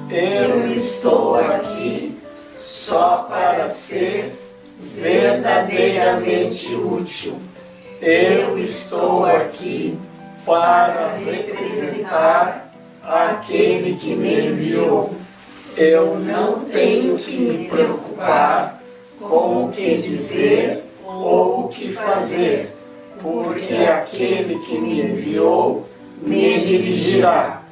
Eu estou aqui só para ser verdadeiramente útil. Eu estou aqui para representar aquele que me enviou. Eu não tenho que me preocupar com o que dizer ou o que fazer, porque aquele que me enviou me dirigirá.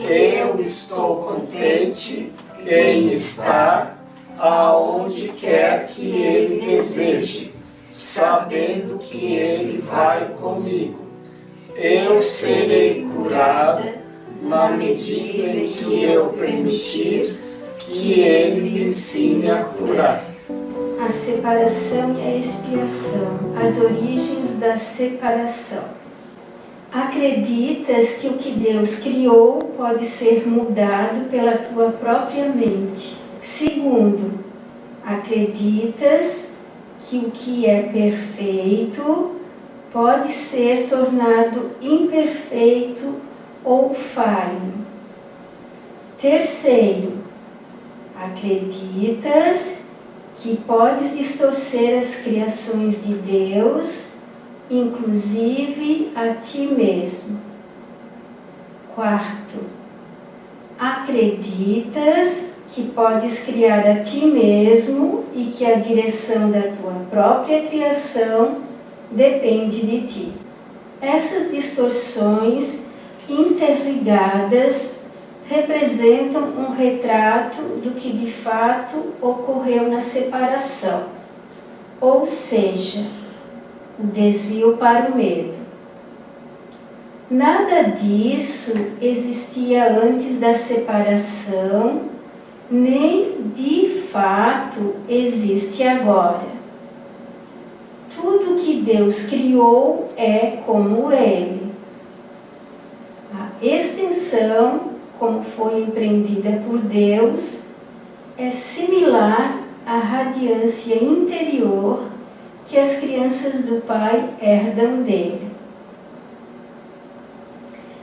Eu estou contente em estar aonde quer que Ele deseje, sabendo que Ele vai comigo. Eu serei curada na medida em que eu permitir que Ele me ensine a curar. A separação e a expiação, as origens da separação. Acreditas que o que Deus criou pode ser mudado pela tua própria mente. Segundo, acreditas que o que é perfeito pode ser tornado imperfeito ou falho. Terceiro, acreditas que podes distorcer as criações de Deus, inclusive a ti mesmo. Quarto, acreditas que podes criar a ti mesmo e que a direção da tua própria criação depende de ti. Essas distorções interligadas representam um retrato do que de fato ocorreu na separação, ou seja, o desvio para o medo. Nada disso existia antes da separação, nem de fato existe agora. Tudo que Deus criou é como Ele. A extensão, como foi empreendida por Deus, é similar à radiância interior que as crianças do Pai herdam dele.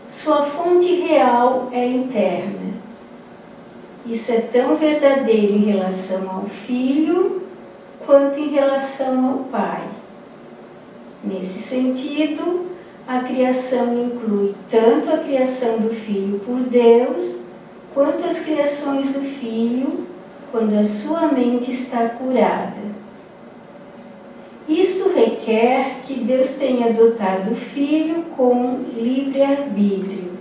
Sua fonte real é interna. Isso é tão verdadeiro em relação ao Filho quanto em relação ao Pai. Nesse sentido, a criação inclui tanto a criação do Filho por Deus, quanto as criações do Filho quando a sua mente está curada. Isso requer que Deus tenha dotado o Filho com livre-arbítrio,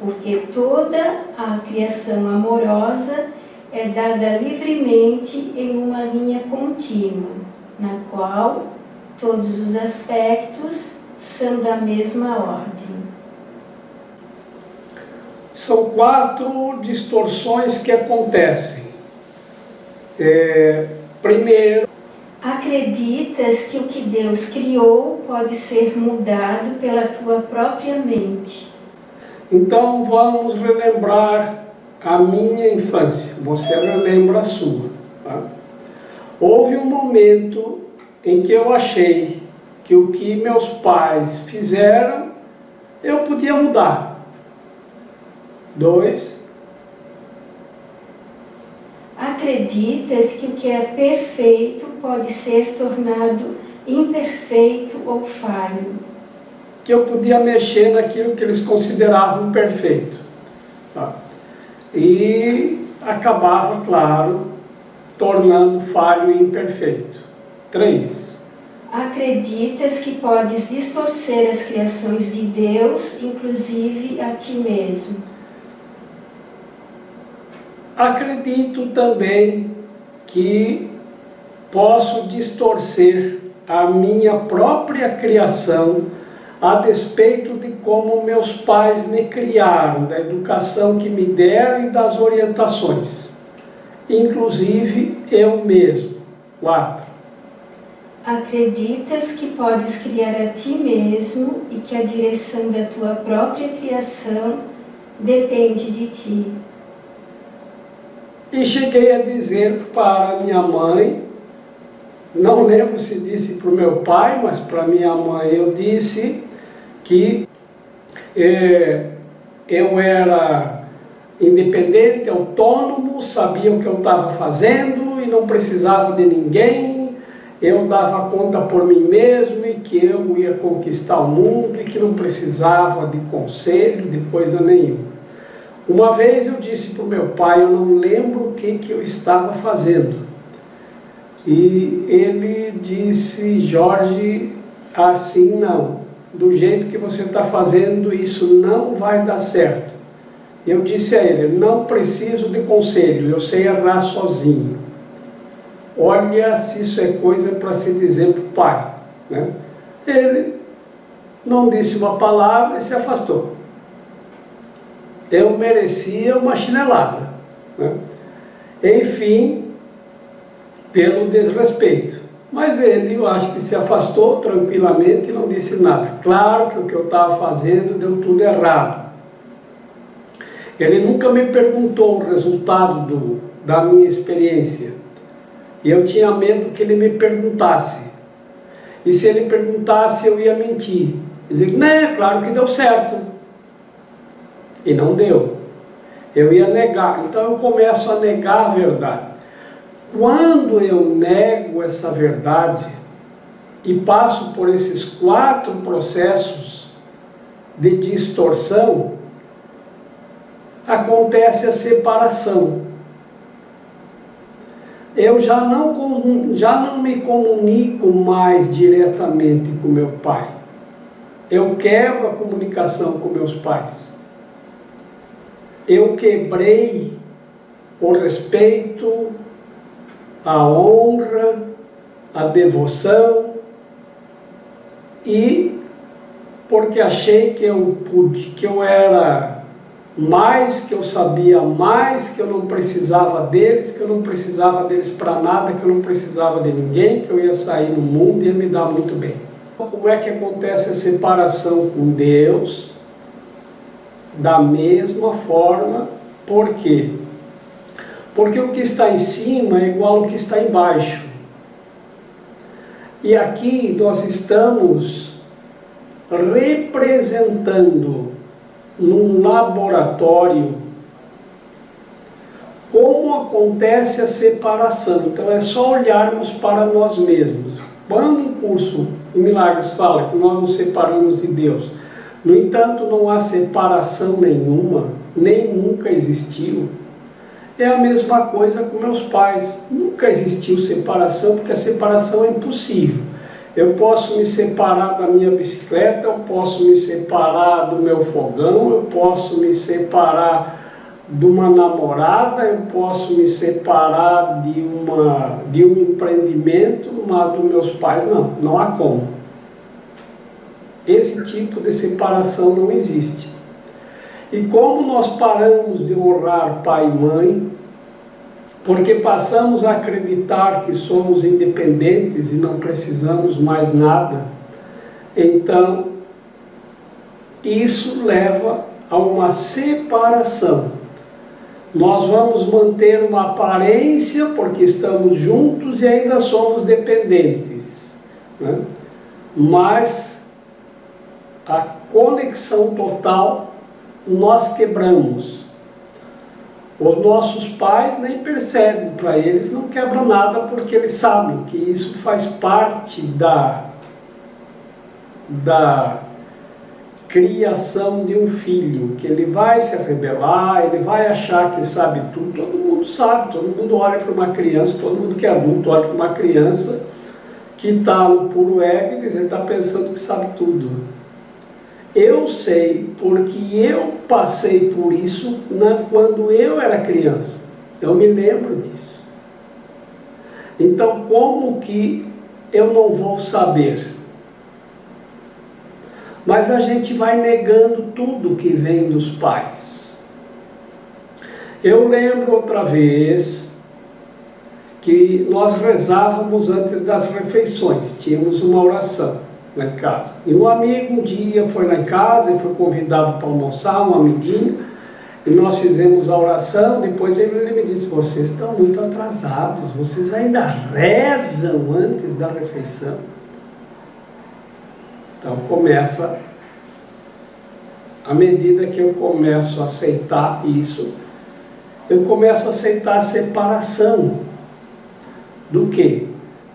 porque toda a criação amorosa é dada livremente em uma linha contínua, na qual todos os aspectos são da mesma ordem. São 4 distorções que acontecem. Primeiro, acreditas que o que Deus criou pode ser mudado pela tua própria mente. Então vamos relembrar a minha infância. Você relembra a sua. Tá? Houve um momento em que eu achei que o que meus pais fizeram, eu podia mudar. 2. Acreditas que o que é perfeito pode ser tornado imperfeito ou falho. Que eu podia mexer naquilo que eles consideravam perfeito. Tá? E acabava, claro, tornando falho e imperfeito. 3. Acreditas que podes distorcer as criações de Deus, inclusive a ti mesmo. Acredito também que posso distorcer a minha própria criação a despeito de como meus pais me criaram, da educação que me deram e das orientações, inclusive eu mesmo. 4. Acreditas que podes criar a ti mesmo e que a direção da tua própria criação depende de ti. E cheguei a dizer para minha mãe, não lembro se disse para o meu pai, mas para minha mãe eu disse que eu era independente, autônomo, sabia o que eu estava fazendo e não precisava de ninguém, eu dava conta por mim mesmo e que eu ia conquistar o mundo e que não precisava de conselho, de coisa nenhuma. Uma vez eu disse para o meu pai, eu não lembro o que eu estava fazendo. E ele disse, Jorge, assim não, do jeito que você está fazendo isso não vai dar certo. Eu disse a ele, não preciso de conselho, eu sei errar sozinho. Olha se isso é coisa para se dizer para o pai, né? Ele não disse uma palavra e se afastou. Eu merecia uma chinelada, né? Enfim, pelo desrespeito. Mas ele, eu acho que se afastou tranquilamente e não disse nada. Claro que o que eu estava fazendo deu tudo errado. Ele nunca me perguntou o resultado da minha experiência. E eu tinha medo que ele me perguntasse. E se ele perguntasse, eu ia mentir. Dizer, né, claro que deu certo. E não deu. Eu ia negar. Então eu começo a negar a verdade. Quando eu nego essa verdade e passo por esses 4 processos de distorção, acontece a separação. Eu já não me comunico mais diretamente com meu pai. Eu quebro a comunicação com meus pais. Eu quebrei o respeito, a honra, a devoção, e porque achei que eu era mais, que eu sabia mais, que eu não precisava deles, para nada, que eu não precisava de ninguém, que eu ia sair no mundo e ia me dar muito bem. Como é que acontece a separação com Deus? Da mesma forma. Por quê? Porque o que está em cima é igual ao que está embaixo. E aqui nós estamos representando num laboratório como acontece a separação. Então é só olharmos para nós mesmos. Quando um curso em Milagres fala que nós nos separamos de Deus, no entanto não há separação nenhuma, nem nunca existiu. É a mesma coisa com meus pais. Nunca existiu separação, porque a separação é impossível. Eu posso me separar da minha bicicleta, eu posso me separar do meu fogão, eu posso me separar de uma namorada, eu posso me separar de um empreendimento, mas dos meus pais não há como. Esse tipo de separação não existe. E como nós paramos de honrar pai e mãe, porque passamos a acreditar que somos independentes e não precisamos mais nada, então isso leva a uma separação. Nós vamos manter uma aparência porque estamos juntos e ainda somos dependentes, né? Mas a conexão total nós quebramos. Os nossos pais nem percebem, para eles não quebra nada, porque eles sabem que isso faz parte da criação de um filho, que ele vai se rebelar, ele vai achar que sabe tudo. Todo mundo sabe, todo mundo olha para uma criança, todo mundo que é adulto olha para uma criança que está no puro ego e ele está pensando que sabe tudo. Eu sei porque eu passei por isso quando eu era criança. Eu me lembro disso. Então, como que eu não vou saber? Mas a gente vai negando tudo que vem dos pais. Eu lembro outra vez que nós rezávamos antes das refeições. Tínhamos uma oração lá em casa. E um amigo um dia foi lá em casa e foi convidado para almoçar, um amiguinho, e nós fizemos a oração. Depois ele me disse: vocês estão muito atrasados, vocês ainda rezam antes da refeição. Então começa, à medida que eu começo a aceitar isso, eu começo a aceitar a separação. Do quê?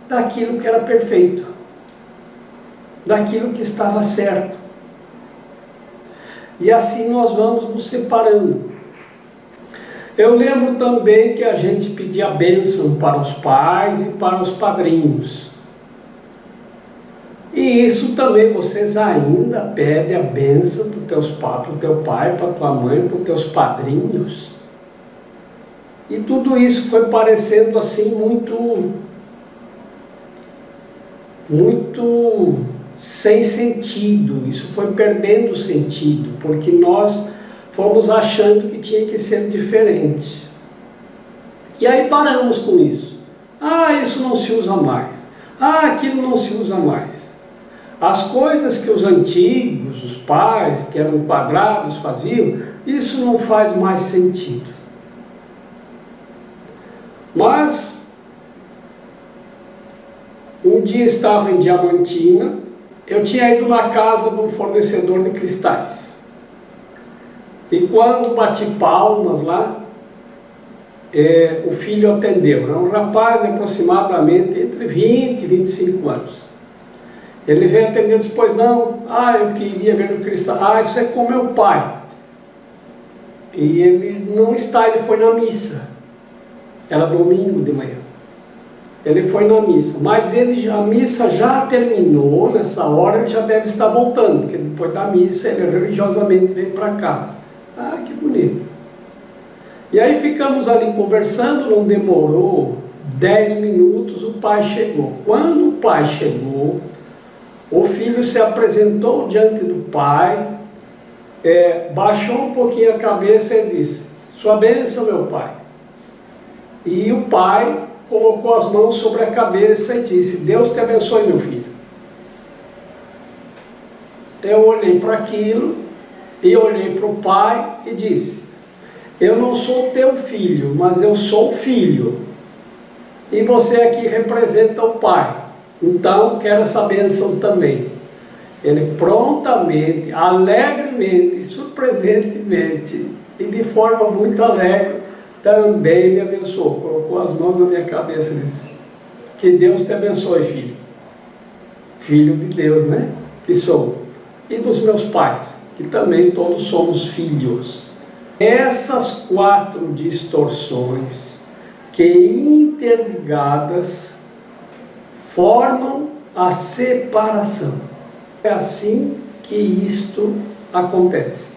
Daquilo que era perfeito. Daquilo que estava certo. E assim nós vamos nos separando. Eu lembro também que a gente pedia bênção para os pais e para os padrinhos. E isso também, vocês ainda pedem a bênção para o teu pai, para a tua mãe, para os teus padrinhos. E tudo isso foi parecendo assim muito sem sentido. Isso foi perdendo sentido, porque nós fomos achando que tinha que ser diferente. E aí paramos com isso. Isso não se usa mais. Aquilo não se usa mais. As coisas que os antigos, os pais, que eram quadrados, faziam, isso não faz mais sentido. Mas, um dia estava em Diamantina, eu tinha ido na casa de um fornecedor de cristais. E quando bati palmas lá, o filho atendeu. Era um rapaz de aproximadamente entre 20 e 25 anos. Ele veio atender e disse, pois não, eu queria ver o cristal. Isso é com meu pai. E ele não está, ele foi na missa. Era domingo de manhã. Ele foi na missa, mas a missa já terminou, nessa hora ele já deve estar voltando, porque depois da missa ele religiosamente veio para casa. Que bonito. E aí ficamos ali conversando, não demorou 10 minutos, o pai chegou. Quando o pai chegou, o filho se apresentou diante do pai, baixou um pouquinho a cabeça e disse, sua bênção, meu pai. E o pai colocou as mãos sobre a cabeça e disse, Deus te abençoe, meu filho. Eu olhei para aquilo, e olhei para o pai e disse, eu não sou teu filho, mas eu sou filho. E você aqui representa o pai. Então, quero essa bênção também. Ele prontamente, alegremente, surpreendentemente, e de forma muito alegre, também me abençoou. Colocou as mãos na minha cabeça e disse, que Deus te abençoe, filho. Filho de Deus, né? Que sou. E dos meus pais, que também todos somos filhos. Essas 4 distorções que interligadas formam a separação. É assim que isto acontece.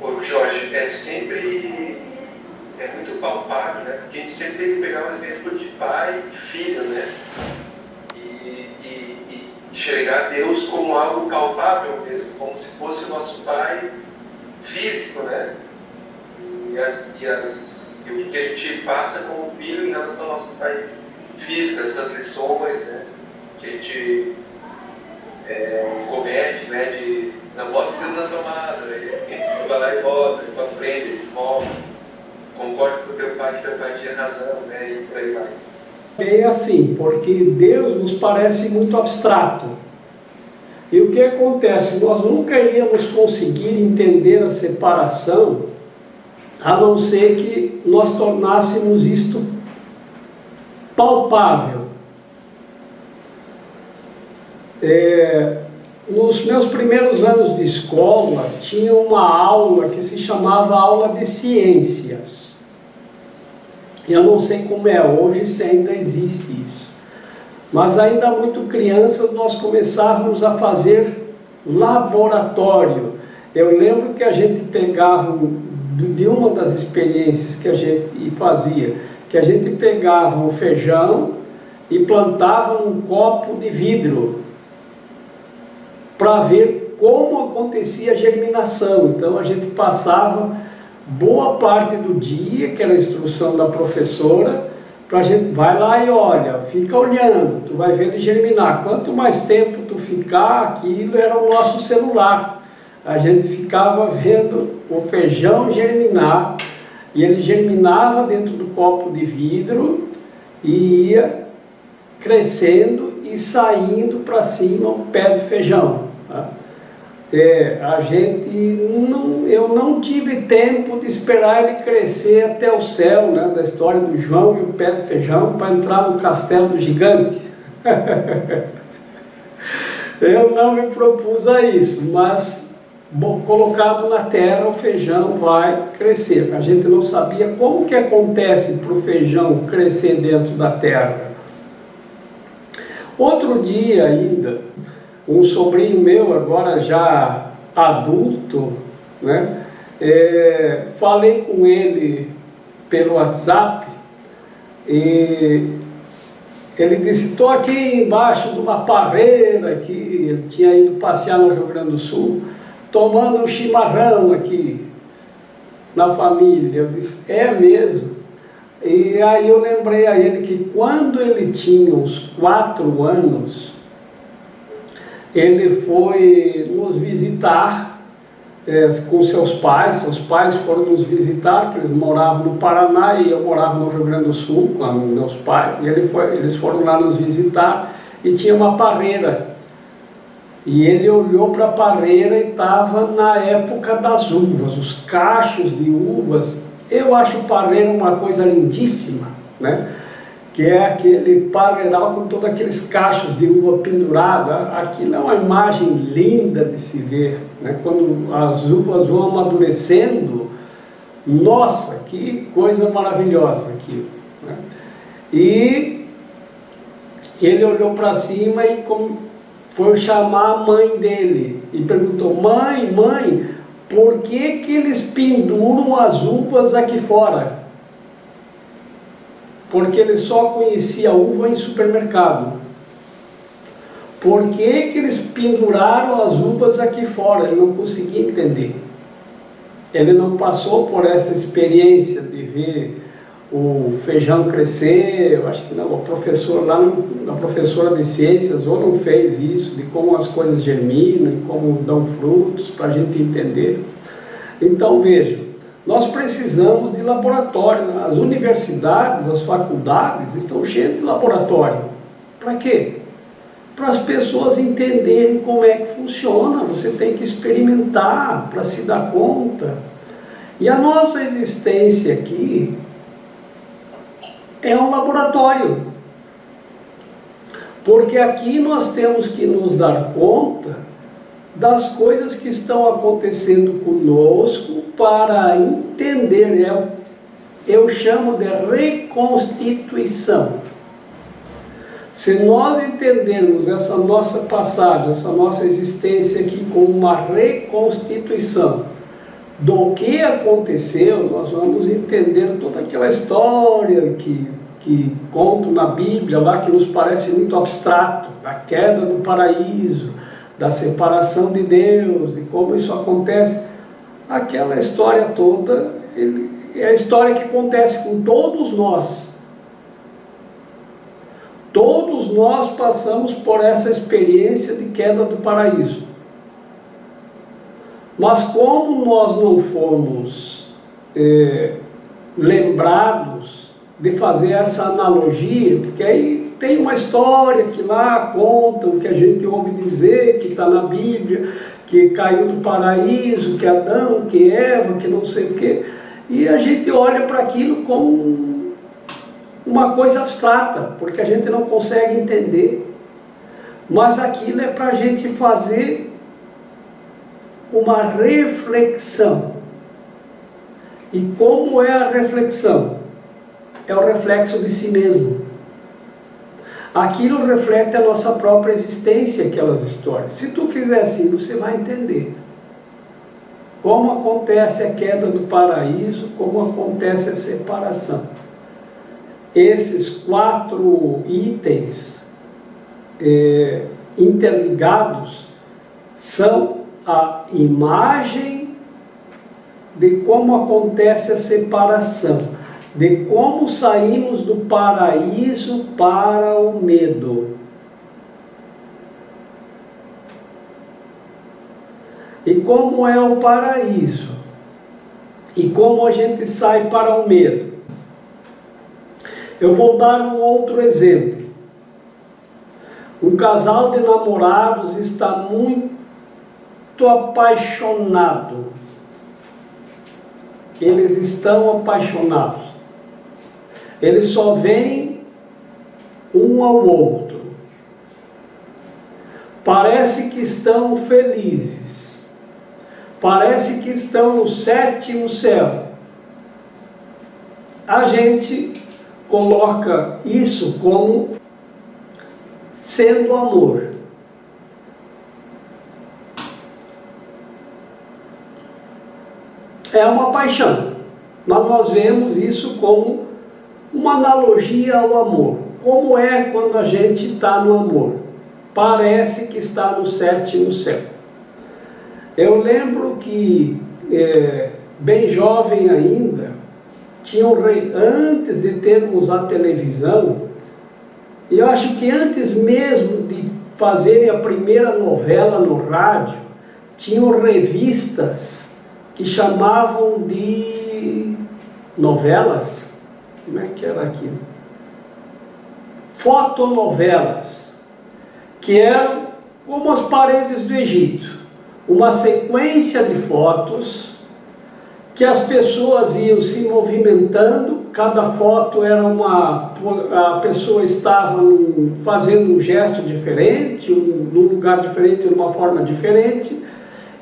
Ô Jorge, é muito palpável, né? Porque a gente sempre tem que pegar um exemplo de pai e filho, né? E enxergar Deus como algo palpável mesmo, como se fosse o nosso pai físico, né? E o que a gente passa como filho em relação ao nosso pai físico, essas lições, né? Que a gente comete, né? Não bota o dedo na tomada, né? A gente vai lá e bota, tu aprende, volta, concorda com o teu pai tinha razão, né? E por aí vai. É assim, porque Deus nos parece muito abstrato. E o que acontece? Nós nunca iríamos conseguir entender a separação, a não ser que nós tornássemos isto palpável. Nos meus primeiros anos de escola, tinha uma aula que se chamava aula de ciências. Eu não sei como é hoje, se ainda existe isso. Mas ainda muito crianças nós começávamos a fazer laboratório. Eu lembro que a gente pegava, de uma das experiências que a gente fazia, que a gente pegava um feijão e plantava num copo de vidro para ver como acontecia a germinação. Então a gente passava boa parte do dia, que era a instrução da professora, para a gente, vai lá e olha, fica olhando, tu vai ver ele germinar. Quanto mais tempo tu ficar, aquilo era o nosso celular. A gente ficava vendo o feijão germinar, e ele germinava dentro do copo de vidro, e ia crescendo e saindo para cima o pé do feijão. Tá? eu não tive tempo de esperar ele crescer até o céu, né, da história do João e o pé de feijão, para entrar no castelo do gigante. Eu não me propus a isso, mas colocado na terra o feijão vai crescer. A gente não sabia como que acontece para o feijão crescer dentro da terra. Outro dia ainda, um sobrinho meu, agora já adulto, né, falei com ele pelo WhatsApp e ele disse: estou aqui embaixo de uma parreira aqui, ele tinha ido passear no Rio Grande do Sul, tomando um chimarrão aqui na família. Eu disse: é mesmo? E aí eu lembrei a ele que quando ele tinha uns 4 anos, ele foi nos visitar com seus pais foram nos visitar, que eles moravam no Paraná e eu morava no Rio Grande do Sul com meus pais, e eles foram lá nos visitar e tinha uma parreira. E ele olhou para a parreira e estava na época das uvas, os cachos de uvas. Eu acho parreira uma coisa lindíssima, né? Que é aquele parreiral com todos aqueles cachos de uva pendurados. Aquilo é uma imagem linda de se ver, né? Quando as uvas vão amadurecendo, nossa, que coisa maravilhosa aquilo, né? E ele olhou para cima e foi chamar a mãe dele e perguntou: mãe, por que eles penduram as uvas aqui fora? Porque ele só conhecia uva em supermercado. Por que eles penduraram as uvas aqui fora? Ele não conseguia entender. Ele não passou por essa experiência de ver o feijão crescer. Eu acho que não, a professora de ciências ou não fez isso, de como as coisas germinam, e como dão frutos, para a gente entender. Então vejam, nós precisamos de laboratório. As universidades, as faculdades estão cheias de laboratório. Para quê? Para as pessoas entenderem como é que funciona. Você tem que experimentar para se dar conta. E a nossa existência aqui é um laboratório. Porque aqui nós temos que nos dar conta das coisas que estão acontecendo conosco para entender. Eu chamo de reconstituição. Se nós entendermos essa nossa passagem, essa nossa existência aqui como uma reconstituição do que aconteceu, nós vamos entender toda aquela história que conto na Bíblia lá, que nos parece muito abstrato, da queda do paraíso, da separação de Deus, de como isso acontece. Aquela história toda é a história que acontece com todos nós. Todos nós passamos por essa experiência de queda do paraíso. Mas como nós não fomos lembrados de fazer essa analogia, porque aí tem uma história que lá conta o que a gente ouve dizer, que está na Bíblia, que caiu do paraíso, que Adão, que Eva, que não sei o quê, e a gente olha para aquilo como uma coisa abstrata, porque a gente não consegue entender. Mas aquilo é para a gente fazer uma reflexão. E como é a reflexão? É o reflexo de si mesmo. Aquilo reflete a nossa própria existência, aquelas histórias. Se tu fizer assim, você vai entender como acontece a queda do paraíso, como acontece a separação. Esses 4 itens interligados são a imagem de como acontece a separação, de como saímos do paraíso para o medo. E como é o paraíso? E como a gente sai para o medo? Eu vou dar um outro exemplo. Um casal de namorados está apaixonado. Eles estão apaixonados. Eles só veem um ao outro. Parece que estão felizes. Parece que estão no sétimo céu. A gente coloca isso como sendo amor. É uma paixão, mas nós vemos isso como uma analogia ao amor. Como é quando a gente está no amor? Parece que está no sétimo céu. Eu lembro que, bem jovem ainda, antes de termos a televisão, e eu acho que antes mesmo de fazerem a primeira novela no rádio, tinham revistas que chamavam de novelas. Como é que era aquilo? Fotonovelas, que eram como as paredes do Egito, uma sequência de fotos que as pessoas iam se movimentando, cada foto era a pessoa estava fazendo um gesto diferente, num lugar diferente, de uma forma diferente,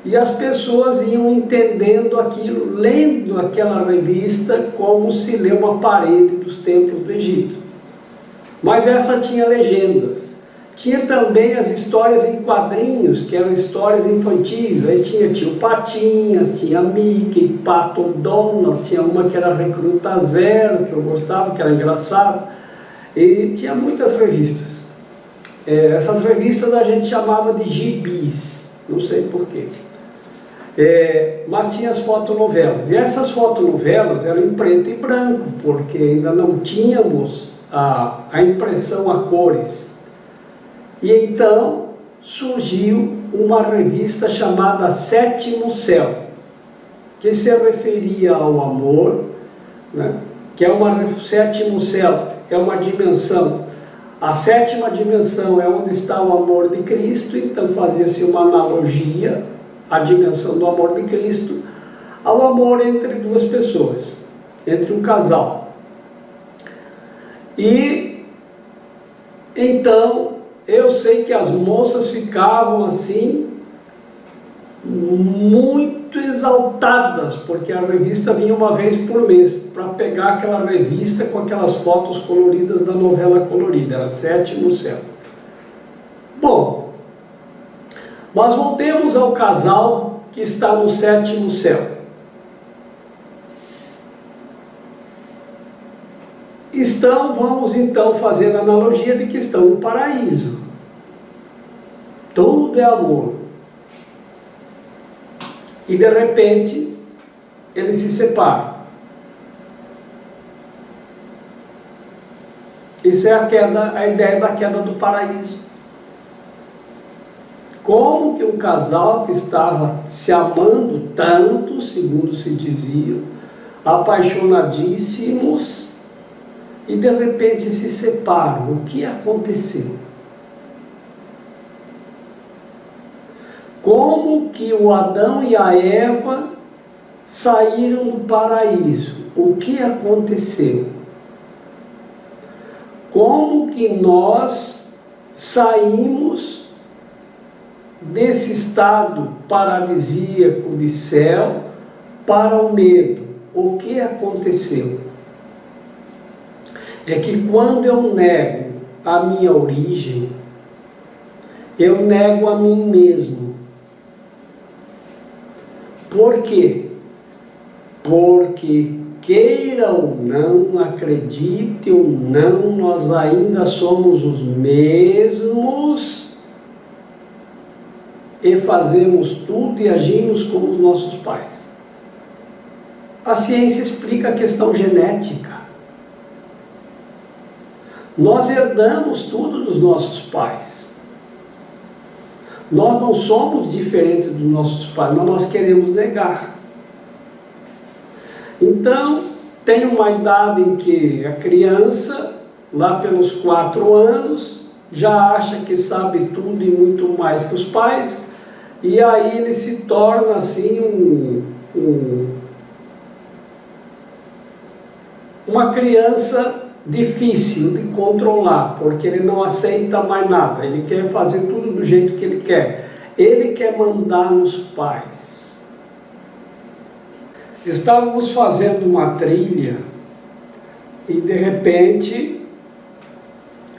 e as pessoas iam entendendo aquilo, lendo aquela revista como se lê uma parede dos templos do Egito. Mas essa tinha legendas. Tinha também as histórias em quadrinhos, que eram histórias infantis. Aí tinha Tio Patinhas, tinha Mickey, Pato Donald, tinha uma que era Recruta Zero, que eu gostava, que era engraçado. E tinha muitas revistas. Essas revistas a gente chamava de gibis, não sei porquê. Mas tinha as fotonovelas. E essas fotonovelas eram em preto e branco, porque ainda não tínhamos a impressão a cores. E então surgiu uma revista chamada Sétimo Céu, que se referia ao amor, né? Que o sétimo céu é uma dimensão. A sétima dimensão é onde está o amor de Cristo, então fazia-se uma analogia à dimensão do amor de Cristo ao amor entre duas pessoas, entre um casal. E então eu sei que as moças ficavam assim muito exaltadas, porque a revista vinha uma vez por mês, para pegar aquela revista com aquelas fotos coloridas da novela colorida, era Sétimo Céu. Bom, mas voltemos ao casal que está no sétimo céu. Vamos então fazer a analogia de que estão no paraíso. Tudo é amor. E de repente, eles se separam. Isso é a ideia da queda do paraíso. Como que um casal que estava se amando tanto, segundo se dizia, apaixonadíssimos, e de repente se separam. O que aconteceu? Como que o Adão e a Eva saíram do paraíso? O que aconteceu? Como que nós saímos desse estado paradisíaco de céu para o medo? O que aconteceu? É que quando eu nego a minha origem, eu nego a mim mesmo. Por quê? Porque, queira ou não, acredite ou não, nós ainda somos os mesmos e fazemos tudo e agimos como os nossos pais. A ciência explica a questão genética. Nós herdamos tudo dos nossos pais. Nós não somos diferentes dos nossos pais, mas nós queremos negar. Então, tem uma idade em que a criança, lá pelos 4 anos, já acha que sabe tudo e muito mais que os pais, e aí ele se torna assim uma criança difícil de controlar, porque ele não aceita mais nada, ele quer fazer tudo do jeito que ele quer. Ele quer mandar nos pais. Estávamos fazendo uma trilha e de repente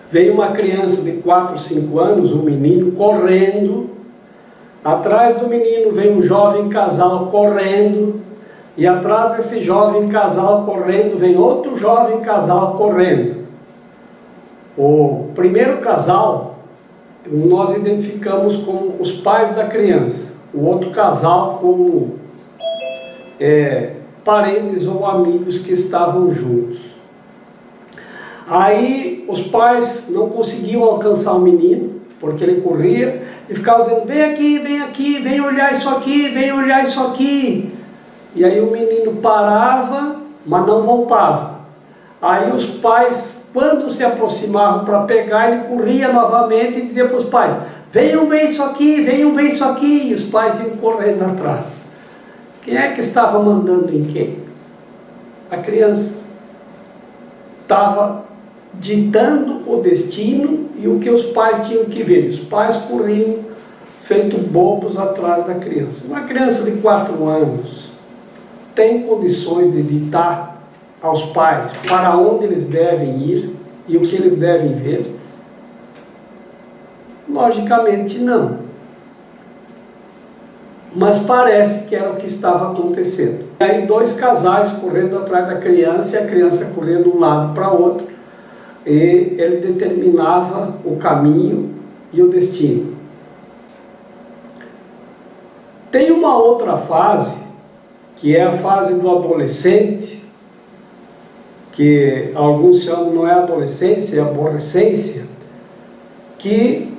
veio uma criança de 4, 5 anos, um menino correndo. Atrás do menino veio um jovem casal correndo. E atrás desse jovem casal correndo, vem outro jovem casal correndo. O primeiro casal, nós identificamos como os pais da criança. O outro casal como parentes ou amigos que estavam juntos. Aí os pais não conseguiam alcançar o menino, porque ele corria, e ficava dizendo, vem aqui, vem olhar isso aqui, vem olhar isso aqui. E aí o menino parava, mas não voltava. Aí os pais, quando se aproximavam para pegar, ele corria novamente e dizia para os pais, venham ver isso aqui, venham ver isso aqui. E os pais iam correndo atrás. Quem é que estava mandando em quem? A criança. Estava ditando o destino e o que os pais tinham que ver. Os pais corriam feito bobos atrás da criança. Uma criança de 4 anos tem condições de ditar aos pais para onde eles devem ir e o que eles devem ver? Logicamente não. Mas parece que era o que estava acontecendo. E aí 2 casais correndo atrás da criança e a criança correndo de um lado para o outro. E ele determinava o caminho e o destino. Tem uma outra fase, que é a fase do adolescente, que alguns chamam, não é adolescência, é aborrecência, que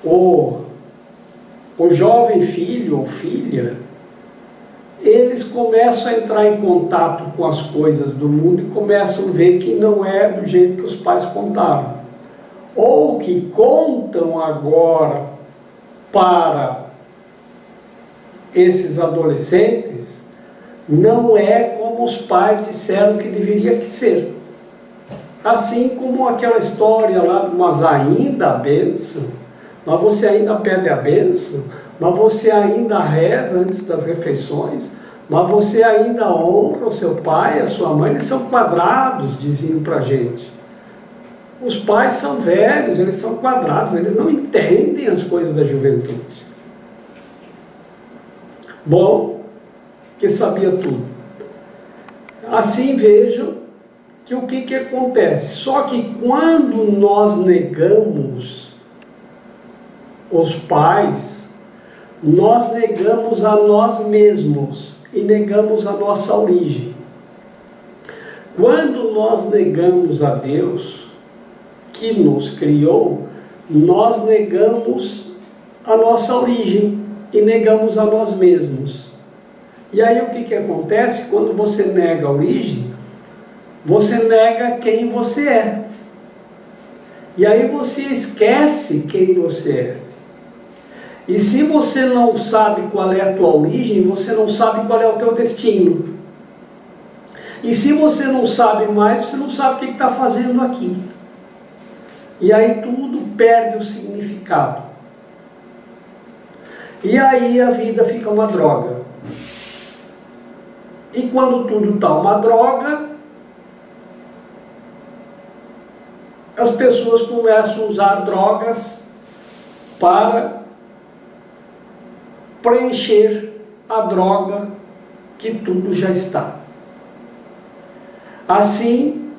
o jovem filho ou filha, eles começam a entrar em contato com as coisas do mundo e começam a ver que não é do jeito que os pais contaram. Ou que contam agora para esses adolescentes, não é como os pais disseram que deveria ser. Assim como aquela história lá, mas ainda a bênção, mas você ainda pede a bênção, mas você ainda reza antes das refeições, mas você ainda honra o seu pai, a sua mãe. Eles são quadrados, diziam para a gente. Os pais são velhos, eles são quadrados, eles não entendem as coisas da juventude. Bom, que sabia tudo. Assim vejam que o que acontece? Só que quando nós negamos os pais, nós negamos a nós mesmos e negamos a nossa origem. Quando nós negamos a Deus, que nos criou, nós negamos a nossa origem e negamos a nós mesmos. E aí o que acontece? Quando você nega a origem, você nega quem você é. E aí você esquece quem você é. E se você não sabe qual é a tua origem, você não sabe qual é o teu destino. E se você não sabe mais, você não sabe o que está fazendo aqui. E aí tudo perde o significado. E aí a vida fica uma droga. E quando tudo está uma droga, as pessoas começam a usar drogas para preencher a droga que tudo já está. Assim,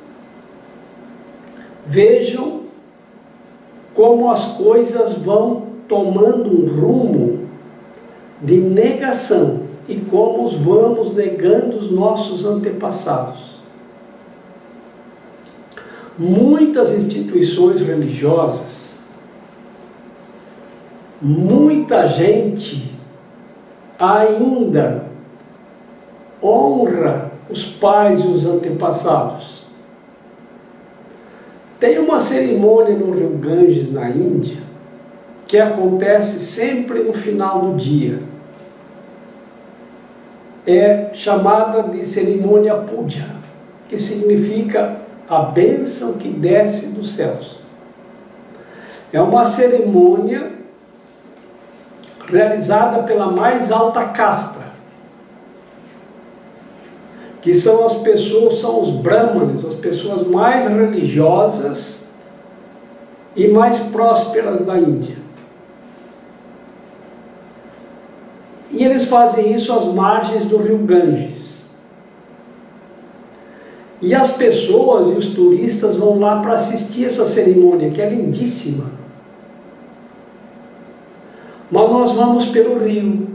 vejam como as coisas vão tomando um rumo de negação e como vamos negando os nossos antepassados. Muitas instituições religiosas, muita gente ainda honra os pais e os antepassados. Tem uma cerimônia no Rio Ganges, na Índia, que acontece sempre no final do dia. É chamada de cerimônia puja, que significa a bênção que desce dos céus. É uma cerimônia realizada pela mais alta casta, que são as pessoas, são os brahmanes, as pessoas mais religiosas e mais prósperas da Índia. E eles fazem isso às margens do rio Ganges. E as pessoas e os turistas vão lá para assistir essa cerimônia, que é lindíssima. Mas nós vamos pelo rio,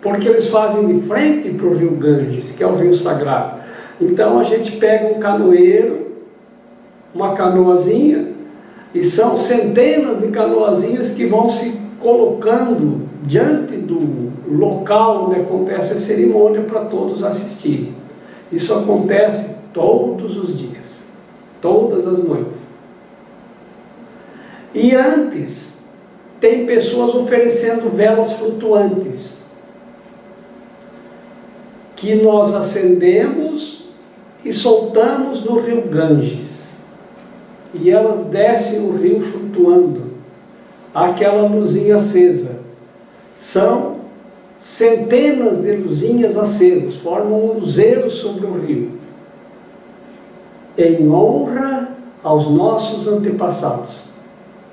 porque eles fazem de frente para o rio Ganges, que é o rio sagrado. Então a gente pega um canoeiro, uma canoazinha, e são centenas de canoazinhas que vão se colocando diante do local onde acontece a cerimônia para todos assistirem. Isso acontece todos os dias, todas as noites. E antes, tem pessoas oferecendo velas flutuantes, que nós acendemos e soltamos no rio Ganges. E elas descem o rio flutuando, aquela luzinha acesa. São centenas de luzinhas acesas, formam um luzeiro sobre o rio, em honra aos nossos antepassados.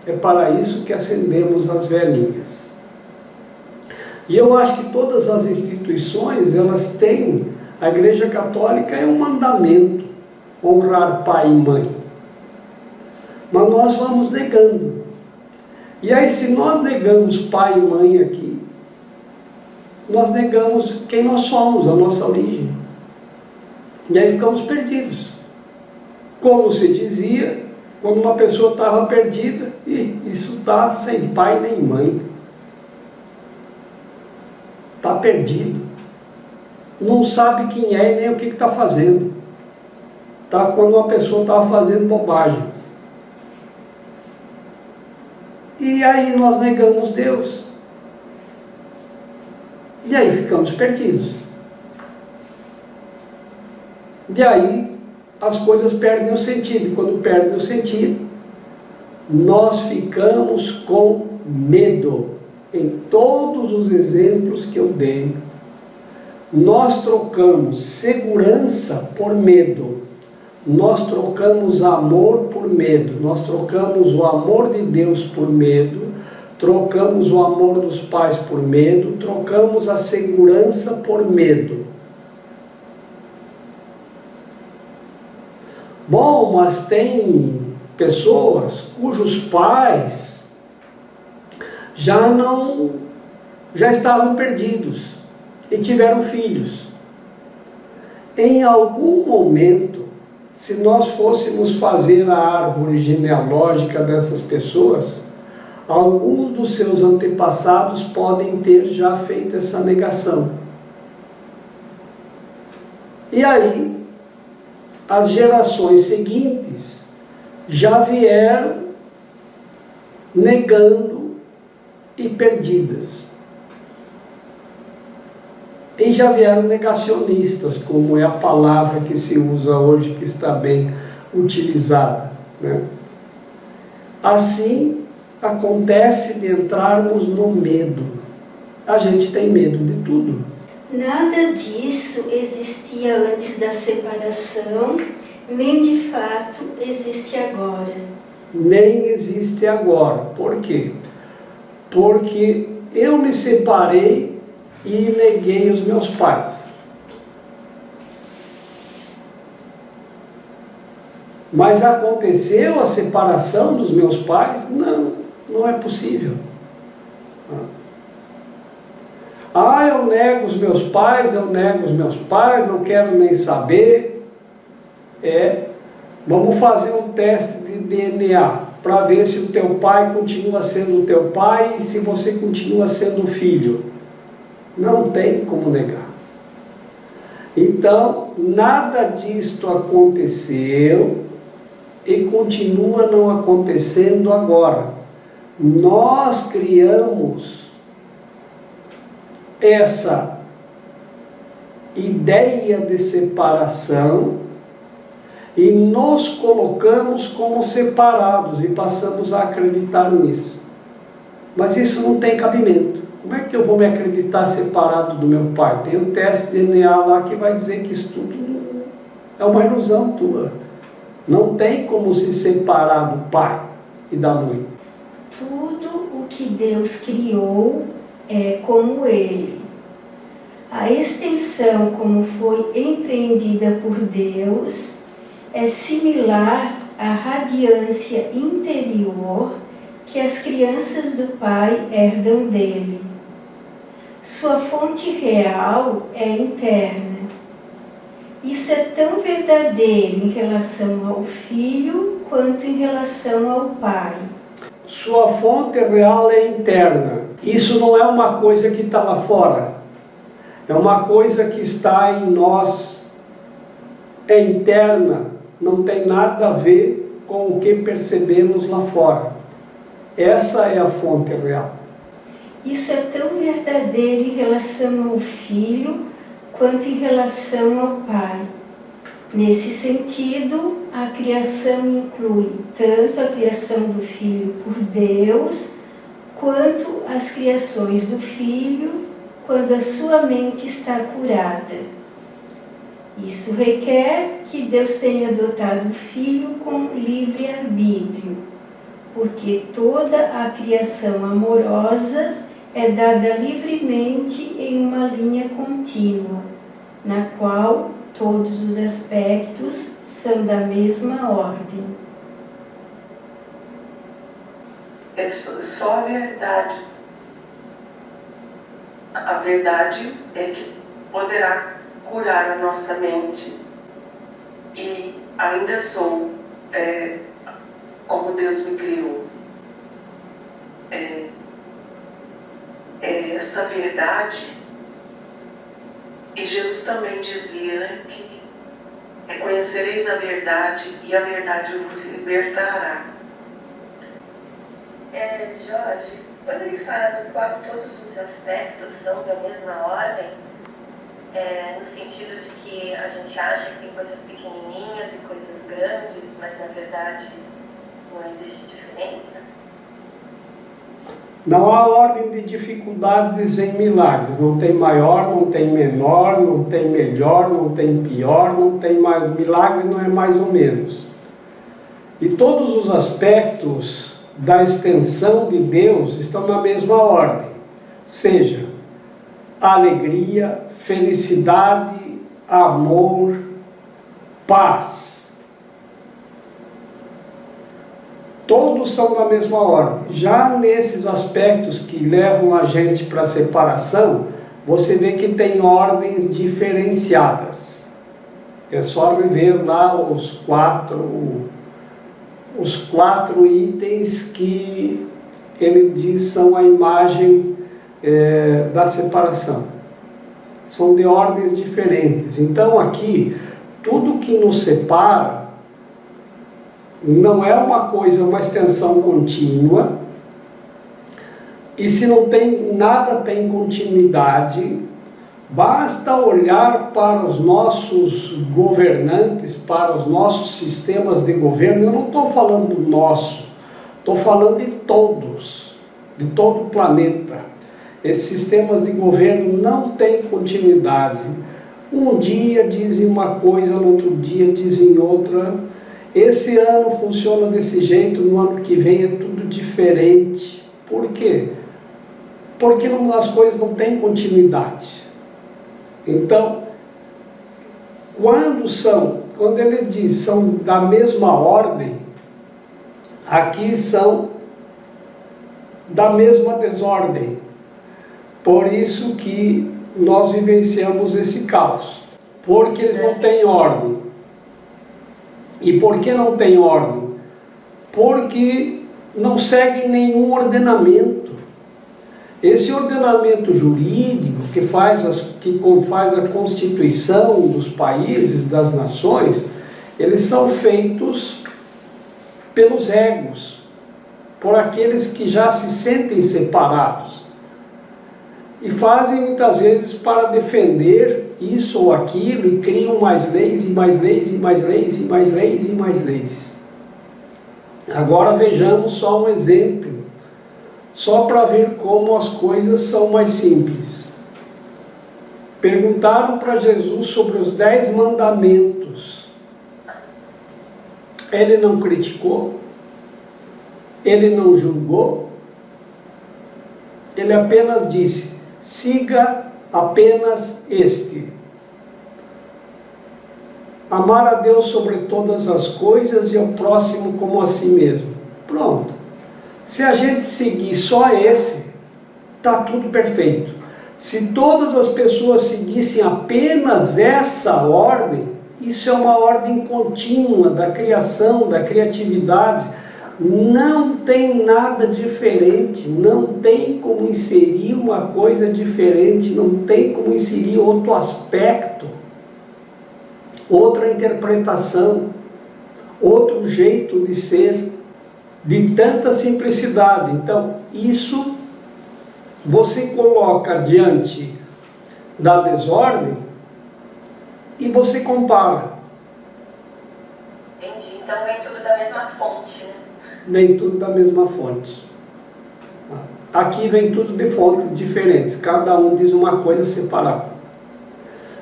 É para isso que acendemos as velinhas. E eu acho que todas as instituições, elas têm, a Igreja Católica é um mandamento, honrar pai e mãe. Mas nós vamos negando. E aí, se nós negamos pai e mãe aqui, nós negamos quem nós somos, a nossa origem. E aí ficamos perdidos. Como se dizia, quando uma pessoa estava perdida, e isso está sem pai nem mãe. Está perdido. Não sabe quem é e nem o que está fazendo. Tá? Quando uma pessoa estava fazendo bobagens. E aí nós negamos Deus. E aí ficamos perdidos. E aí as coisas perdem o sentido. E quando perdem o sentido, nós ficamos com medo. Em todos os exemplos que eu dei, nós trocamos segurança por medo. Nós trocamos amor por medo. Nós trocamos o amor de Deus por medo. Trocamos o amor dos pais por medo. Trocamos a segurança por medo. Bom, mas tem pessoas cujos pais já estavam perdidos e tiveram filhos. Em algum momento, se nós fôssemos fazer a árvore genealógica dessas pessoas, alguns dos seus antepassados podem ter já feito essa negação. E aí, as gerações seguintes já vieram negando e perdidas. E já vieram negacionistas, como é a palavra que se usa hoje, que está bem utilizada, né? Assim, acontece de entrarmos no medo. A gente tem medo de tudo. Nada disso existia antes da separação, nem de fato existe agora. Nem existe agora. Por quê? Porque eu me separei e neguei os meus pais. Mas aconteceu a separação dos meus pais? Não, não é possível. Eu nego os meus pais, não quero nem saber. Vamos fazer um teste de DNA para ver se o teu pai continua sendo o teu pai e se você continua sendo o filho. Não tem como negar. Então, nada disto aconteceu e continua não acontecendo agora. nós criamos essa ideia de separação e nos colocamos como separados e passamos a acreditar nisso. Mas isso não tem cabimento. Como é que eu vou me acreditar separado do meu pai? Tem um teste de DNA lá que vai dizer que isso tudo é uma ilusão tua. Não tem como se separar do pai e da mãe. Tudo o que Deus criou é como Ele. A extensão como foi empreendida por Deus é similar à radiância interior que as crianças do Pai herdam dele. Sua fonte real é interna. Isso é tão verdadeiro em relação ao Filho quanto em relação ao Pai. Sua fonte real é interna. Isso não é uma coisa que está lá fora. É uma coisa que está em nós. É interna. Não tem nada a ver com o que percebemos lá fora. Essa é a fonte real. Isso é tão verdadeiro em relação ao Filho quanto em relação ao Pai. Nesse sentido, a criação inclui tanto a criação do Filho por Deus, quanto as criações do Filho quando a sua mente está curada. Isso requer que Deus tenha dotado o Filho com livre-arbítrio, porque toda a criação amorosa é dada livremente em uma linha contínua, na qual todos os aspectos são da mesma ordem. É só a verdade. A verdade é que poderá curar a nossa mente. E ainda sou como Deus me criou. Essa verdade, e Jesus também dizia, né, que conhecereis a verdade e a verdade vos libertará. Jorge, quando ele fala no qual todos os aspectos são da mesma ordem, no sentido de que a gente acha que tem coisas pequenininhas e coisas grandes, mas na verdade não existe diferença? Não há ordem de dificuldades em milagres. Não tem maior, não tem menor, não tem melhor, não tem pior, não tem mais. Milagre não é mais ou menos. E todos os aspectos da extensão de Deus estão na mesma ordem. Seja alegria, felicidade, amor, paz. Todos são da mesma ordem. Já nesses aspectos que levam a gente para a separação, você vê que tem ordens diferenciadas. É só rever lá os quatro itens que ele diz são a imagem da separação. São de ordens diferentes. Então aqui, tudo que nos separa não é uma coisa, uma extensão contínua, e se não tem nada tem continuidade, basta olhar para os nossos governantes, para os nossos sistemas de governo. Eu não estou falando do nosso, estou falando de todos, de todo o planeta. Esses sistemas de governo não têm continuidade. Um dia dizem uma coisa, no outro dia dizem outra. Esse ano funciona desse jeito, no ano que vem é tudo diferente. Por quê? Porque as coisas não têm continuidade. Então, quando ele diz são da mesma ordem, aqui são da mesma desordem. Por isso que nós vivenciamos esse caos. Porque eles não têm ordem. E por que não tem ordem? Porque não seguem nenhum ordenamento. Esse ordenamento jurídico que faz a constituição dos países, das nações, eles são feitos pelos egos. por aqueles que já se sentem separados. E fazem muitas vezes para defender isso ou aquilo e criam mais leis e mais leis e mais leis e mais leis e mais leis. Agora vejamos só um exemplo, só para ver como as coisas são mais simples. Perguntaram para Jesus sobre os 10 mandamentos. Ele não criticou, ele não julgou, ele apenas disse: siga apenas este. Amar a Deus sobre todas as coisas e ao próximo como a si mesmo. Pronto. Se a gente seguir só esse, está tudo perfeito. Se todas as pessoas seguissem apenas essa ordem, isso é uma ordem contínua da criação, da criatividade. Não tem nada diferente, não tem como inserir uma coisa diferente, não tem como inserir outro aspecto, outra interpretação, outro jeito de ser, de tanta simplicidade. Então, isso você coloca diante da desordem e você compara. Entendi. Então vem tudo da mesma fonte, né? Vem tudo da mesma fonte. Aqui vem tudo de fontes diferentes, cada um diz uma coisa separada.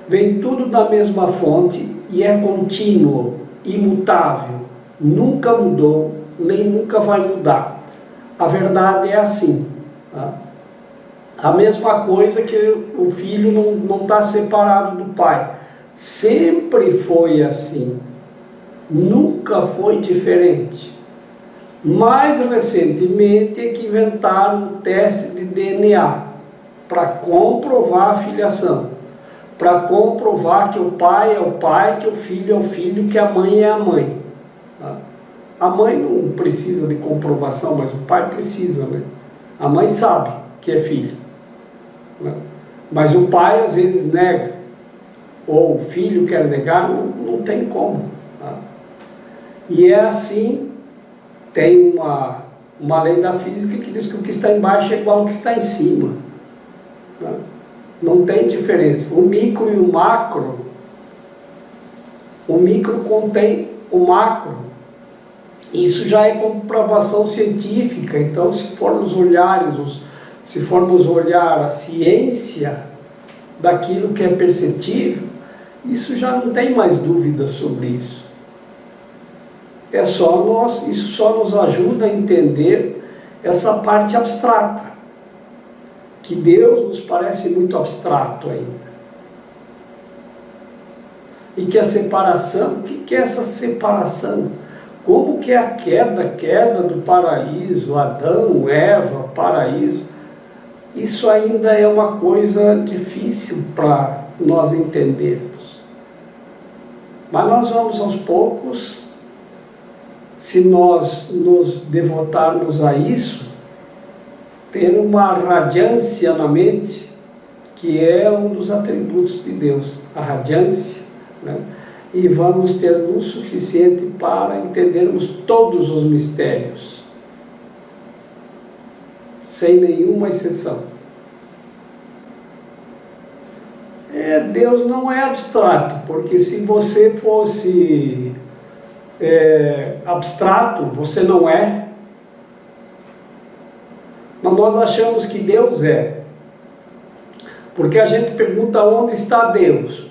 Vem tudo da mesma fonte e é contínuo, imutável, nunca mudou, nem nunca vai mudar. A verdade é assim. Tá? A mesma coisa que o filho não está separado do pai. Sempre foi assim. Nunca foi diferente. Mais recentemente é que inventaram o teste de DNA para comprovar a filiação, para comprovar que o pai é o pai, que o filho é o filho, que a mãe é a mãe. Tá? A mãe não precisa de comprovação, mas o pai precisa, né? A mãe sabe que é filho, né? Mas o pai às vezes nega, ou o filho quer negar, não tem como. Tá? E é assim. Tem uma lei da física que diz que o que está embaixo é igual ao que está em cima. Não tem diferença. O micro e o macro, o micro contém o macro. Isso já é comprovação científica. Então, se formos olhar a ciência daquilo que é perceptível, isso já não tem mais dúvidas sobre isso. Isso só nos ajuda a entender essa parte abstrata, que Deus nos parece muito abstrato ainda. E que a separação, o que é essa separação? Como que é a queda do paraíso, Adão, Eva, paraíso? Isso ainda é uma coisa difícil para nós entendermos. Mas nós vamos aos poucos. Se nós nos devotarmos a isso, ter uma radiância na mente, que é um dos atributos de Deus, a radiância, né? E vamos ter luz suficiente para entendermos todos os mistérios, sem nenhuma exceção. Deus não é abstrato, porque se você fosse abstrato, você não é. Mas nós achamos que Deus é. Porque a gente pergunta onde está Deus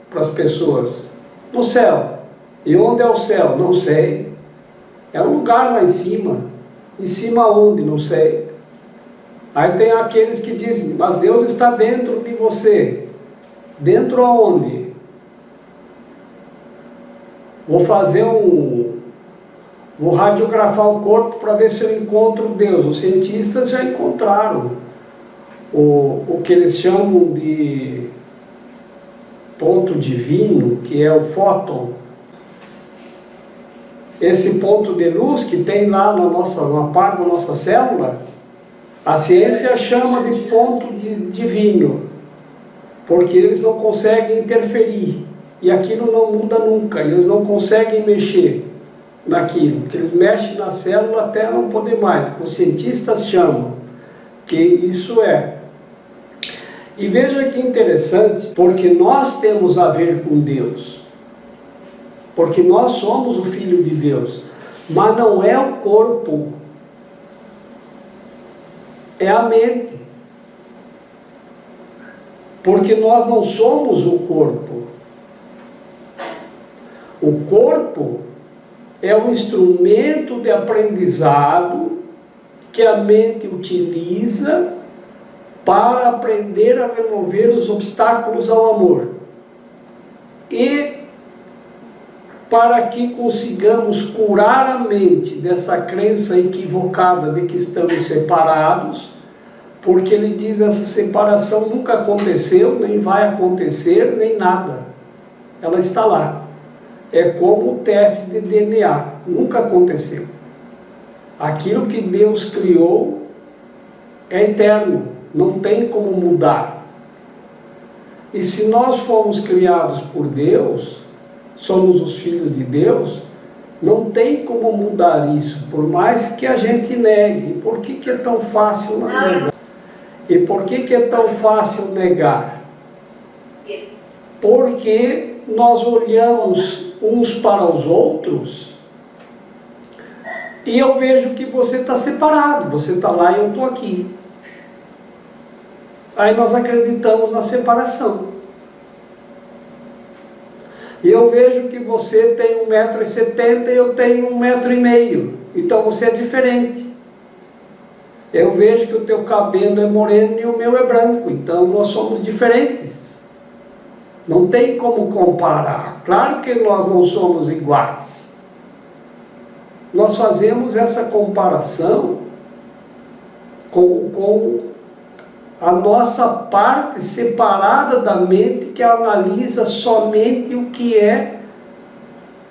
para as pessoas. No céu. E onde é o céu? Não sei. É um lugar lá em cima. Em cima onde? Não sei. Aí tem aqueles que dizem, mas Deus está dentro de você. Dentro aonde? Vou radiografar o corpo para ver se eu encontro Deus. Os cientistas já encontraram o que eles chamam de ponto divino, que é o fóton. Esse ponto de luz que tem lá na parte da nossa célula, a ciência chama de ponto divino, porque eles não conseguem interferir. E aquilo não muda nunca, eles não conseguem mexer. naquilo, que eles mexem na célula até não poder mais. Os cientistas chamam que isso é. E veja que interessante, porque nós temos a ver com Deus, porque nós somos o Filho de Deus, mas não é o corpo, é a mente, porque nós não somos o corpo. O corpo é um instrumento de aprendizado que a mente utiliza para aprender a remover os obstáculos ao amor e para que consigamos curar a mente dessa crença equivocada de que estamos separados, porque ele diz essa separação nunca aconteceu, nem vai acontecer, nem nada. Ela está lá. É como o teste de DNA, nunca aconteceu. Aquilo que Deus criou é eterno, não tem como mudar. E se nós fomos criados por Deus, somos os filhos de Deus, não tem como mudar isso, por mais que a gente negue. E por que é tão fácil negar? E por que é tão fácil negar? Porque nós olhamos uns para os outros e eu vejo que você está separado, você está lá e eu estou aqui. Aí nós acreditamos na separação. E eu vejo que você tem 1,70 m e eu tenho 1,5 m, então você é diferente. Eu vejo que o teu cabelo é moreno e o meu é branco, então nós somos diferentes. Não tem como comparar. Claro que nós não somos iguais. Nós fazemos essa comparação com a nossa parte separada da mente, que analisa somente o que é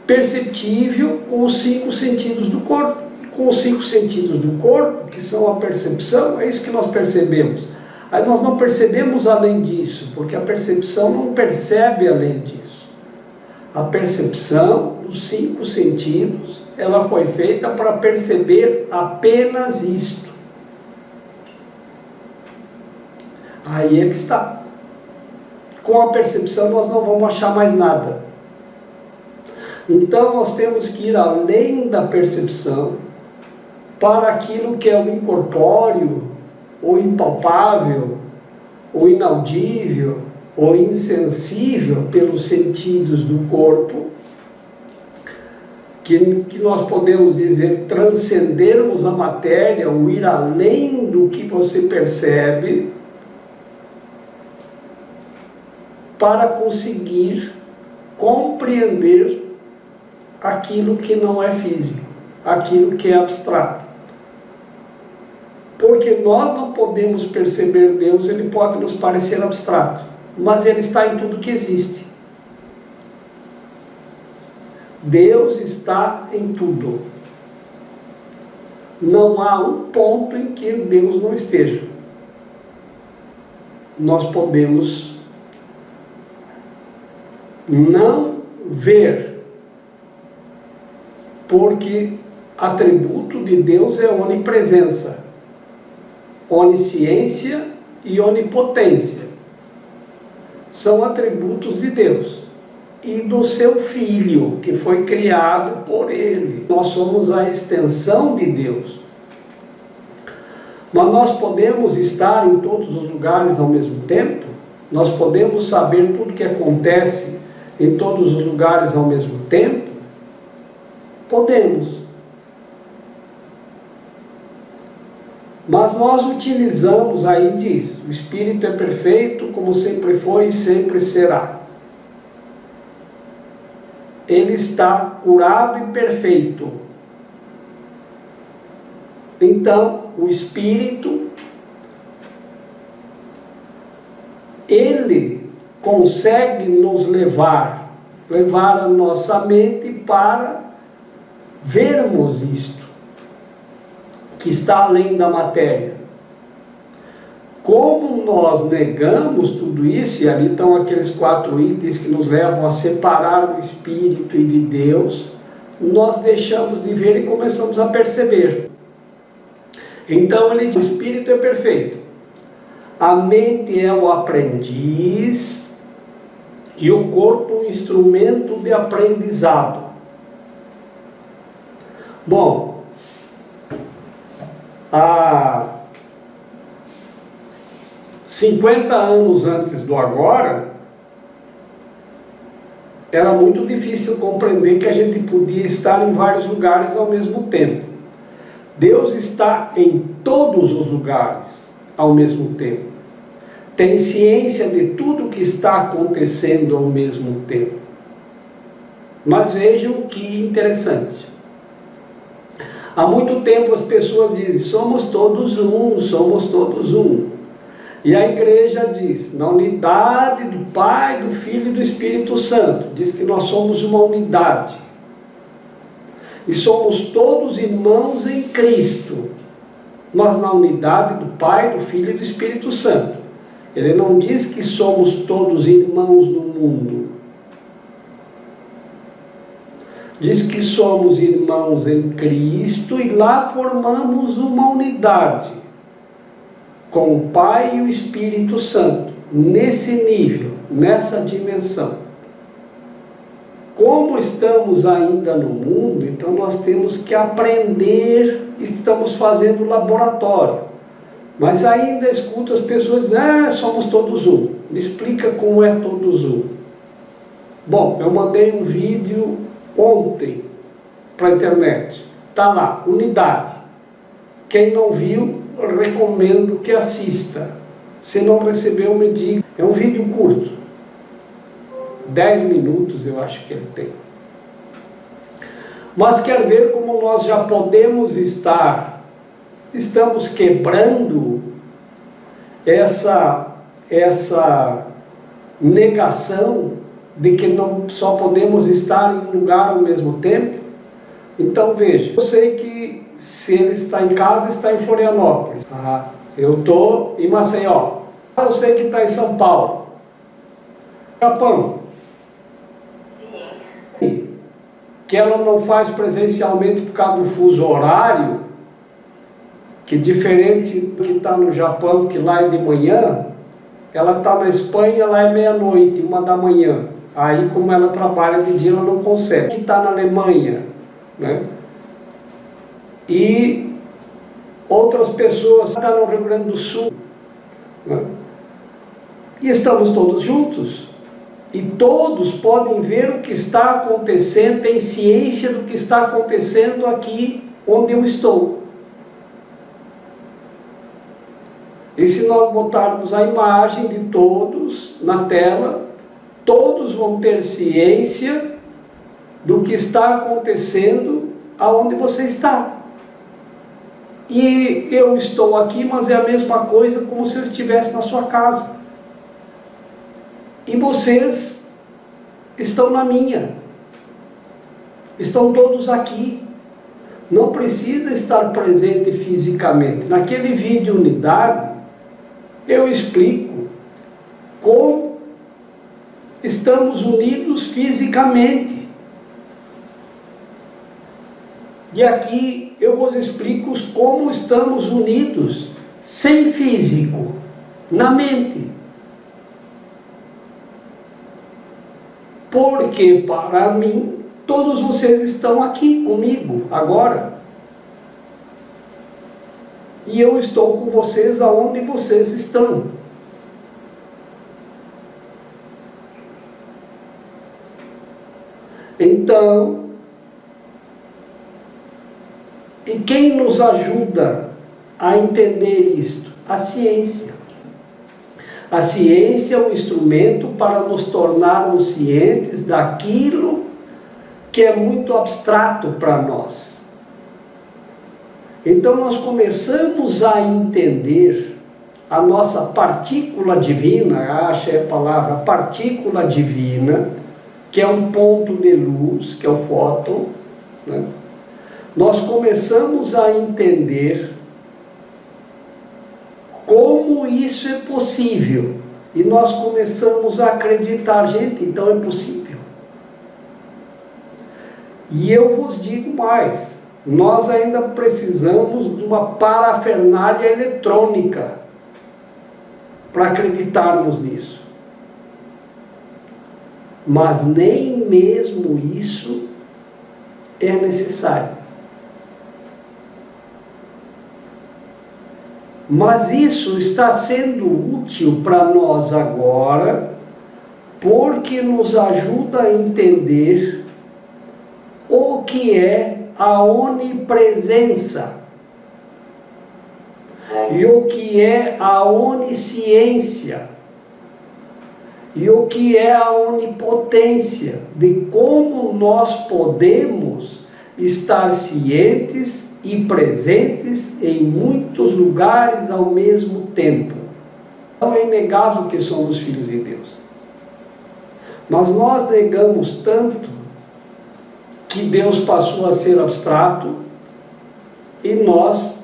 perceptível com os 5 sentidos do corpo. Com os 5 sentidos do corpo, que são a percepção, é isso que nós percebemos. Aí nós não percebemos além disso, porque a percepção não percebe além disso. A percepção dos 5 sentidos, ela foi feita para perceber apenas isto. Aí é que está. Com a percepção nós não vamos achar mais nada. Então nós temos que ir além da percepção para aquilo que é o incorpóreo, o impalpável, o inaudível, o insensível pelos sentidos do corpo, que nós podemos dizer transcendermos a matéria, ou ir além do que você percebe, para conseguir compreender aquilo que não é físico, aquilo que é abstrato. Porque nós não podemos perceber Deus, ele pode nos parecer abstrato, mas ele está em tudo que existe. Deus está em tudo. Não há um ponto em que Deus não esteja. Nós podemos não ver, porque atributo de Deus é onipresença, onisciência e onipotência. São atributos de Deus e do seu Filho, que foi criado por Ele. Nós somos a extensão de Deus. Mas nós podemos estar em todos os lugares ao mesmo tempo? Nós podemos saber tudo que acontece em todos os lugares ao mesmo tempo? Podemos. Mas nós utilizamos, aí diz, o Espírito é perfeito como sempre foi e sempre será. Ele está curado e perfeito. Então, o Espírito, ele consegue nos levar a nossa mente para vermos isto, que está além da matéria. Como nós negamos tudo isso, e ali estão aqueles 4 itens que nos levam a separar o Espírito e de Deus, nós deixamos de ver e começamos a perceber. Então ele diz, o espírito é perfeito. A mente é o aprendiz e o corpo o instrumento de aprendizado. Bom, há 50 anos antes do agora, era muito difícil compreender que a gente podia estar em vários lugares ao mesmo tempo. Deus está em todos os lugares ao mesmo tempo. Tem ciência de tudo que está acontecendo ao mesmo tempo. Mas vejam que interessante. Há muito tempo as pessoas dizem, somos todos um, somos todos um. E a igreja diz, na unidade do Pai, do Filho e do Espírito Santo, diz que nós somos uma unidade. E somos todos irmãos em Cristo, mas na unidade do Pai, do Filho e do Espírito Santo. Ele não diz que somos todos irmãos no mundo. Diz que somos irmãos em Cristo e lá formamos uma unidade com o Pai e o Espírito Santo, nesse nível, nessa dimensão. Como estamos ainda no mundo, então nós temos que aprender, estamos fazendo laboratório. Mas ainda escuto as pessoas dizendo, somos todos um. Me explica como é todos um. Bom, eu mandei um vídeo ontem para a internet. Está lá, unidade. Quem não viu, eu recomendo que assista. Se não recebeu, me diga. É um vídeo curto. 10 minutos eu acho que ele tem. Mas quer ver como nós já podemos estamos quebrando essa negação de que não só podemos estar em um lugar ao mesmo tempo. Então veja, eu sei que se ele está em casa, está em Florianópolis. Eu estou em Maceió. Eu sei que está em São Paulo. Japão. Que ela não faz presencialmente por causa do fuso horário, que diferente do que está no Japão, que lá é de manhã, ela está na Espanha, lá é meia-noite, 1h. Aí, como ela trabalha de dia, ela não consegue. Que está na Alemanha, né? E outras pessoas estão no Rio Grande do Sul, né? E estamos todos juntos. E todos podem ver o que está acontecendo, tem ciência do que está acontecendo aqui onde eu estou. E se nós botarmos a imagem de todos na tela, todos vão ter ciência do que está acontecendo aonde você está. E eu estou aqui, mas é a mesma coisa como se eu estivesse na sua casa. E vocês estão na minha. Estão todos aqui. Não precisa estar presente fisicamente. Naquele vídeo unidade, eu explico como estamos unidos fisicamente. E aqui eu vos explico como estamos unidos sem físico, na mente. Porque para mim, todos vocês estão aqui comigo agora. E eu estou com vocês aonde vocês estão. Então, e quem nos ajuda a entender isto? A ciência. A ciência é um instrumento para nos tornarmos cientes daquilo que é muito abstrato para nós. Então nós começamos a entender a nossa partícula divina, acho é a palavra partícula divina, que é um ponto de luz, que é o fóton, né? Nós começamos a entender como isso é possível. E nós começamos a acreditar, gente, então é possível. E eu vos digo mais, nós ainda precisamos de uma parafernália eletrônica para acreditarmos nisso. Mas nem mesmo isso é necessário. Mas isso está sendo útil para nós agora, porque nos ajuda a entender o que é a onipresença e o que é a onisciência e o que é a onipotência, de como nós podemos estar cientes e presentes em muitos lugares ao mesmo tempo. Então é inegável que somos filhos de Deus. Mas nós negamos tanto que Deus passou a ser abstrato e nós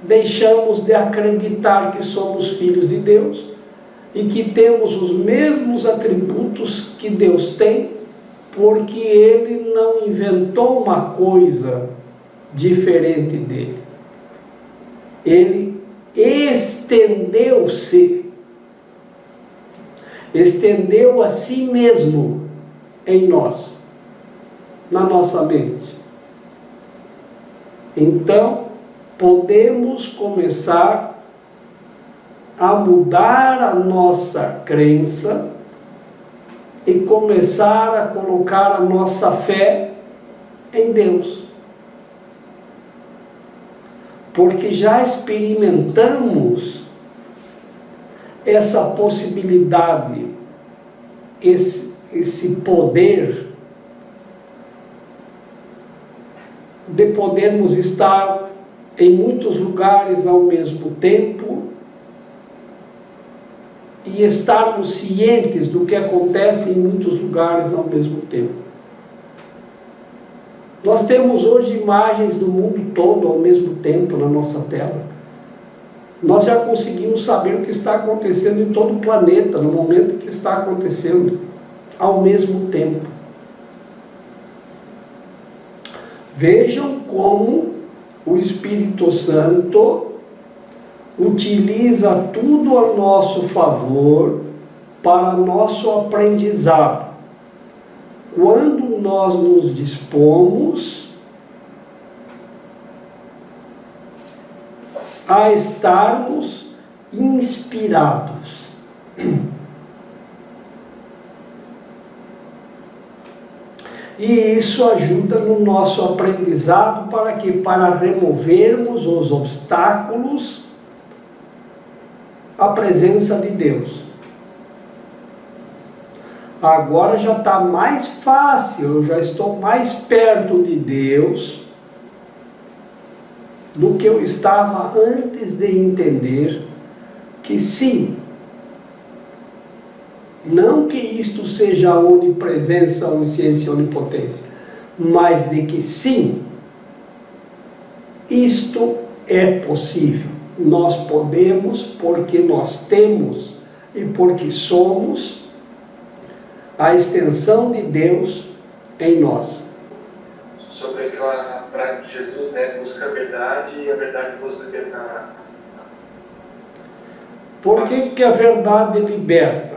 deixamos de acreditar que somos filhos de Deus e que temos os mesmos atributos que Deus tem, porque Ele não inventou uma coisa diferente dele. Ele estendeu-se, estendeu a si mesmo em nós, na nossa mente. Então, podemos começar a mudar a nossa crença e começar a colocar a nossa fé em Deus. Porque já experimentamos essa possibilidade, esse poder de podermos estar em muitos lugares ao mesmo tempo e estarmos cientes do que acontece em muitos lugares ao mesmo tempo. Nós temos hoje imagens do mundo todo ao mesmo tempo na nossa tela. Nós já conseguimos saber o que está acontecendo em todo o planeta, no momento que está acontecendo, ao mesmo tempo. Vejam como o Espírito Santo utiliza tudo a nosso favor para nosso aprendizado. Quando nós nos dispomos a estarmos inspirados. E isso ajuda no nosso aprendizado para que? Para removermos os obstáculos à presença de Deus. Agora já está mais fácil, eu já estou mais perto de Deus do que eu estava antes de entender que sim, não que isto seja onipresença, onisciência e onipotência, mas de que sim, isto é possível. Nós podemos, porque nós temos e porque somos a extensão de Deus em nós. Sobre aquela prática de Jesus, né? Busca a verdade e a verdade vos libertará. Por que a verdade liberta?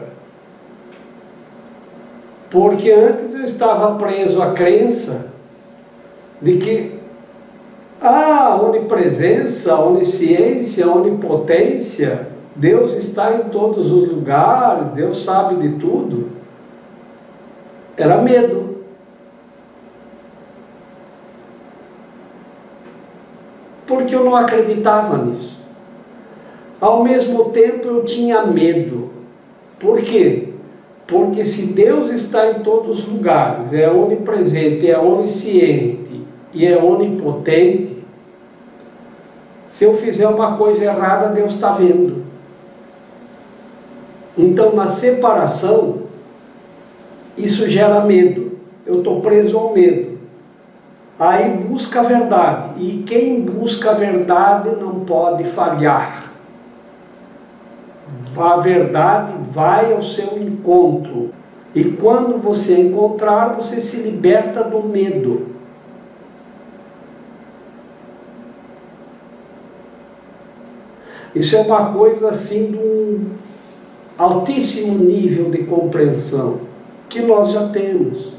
Porque antes eu estava preso à crença de que a onipresença, a onisciência, a onipotência, Deus está em todos os lugares, Deus sabe de tudo. Era medo. Porque eu não acreditava nisso. Ao mesmo tempo eu tinha medo. Por quê? Porque se Deus está em todos os lugares, é onipresente, é onisciente e é onipotente, se eu fizer uma coisa errada, Deus está vendo. Então, na separação, isso gera medo. Eu estou preso ao medo. Aí busca a verdade. E quem busca a verdade não pode falhar. A verdade vai ao seu encontro. E quando você encontrar, você se liberta do medo. Isso é uma coisa assim de um altíssimo nível de compreensão que nós já temos.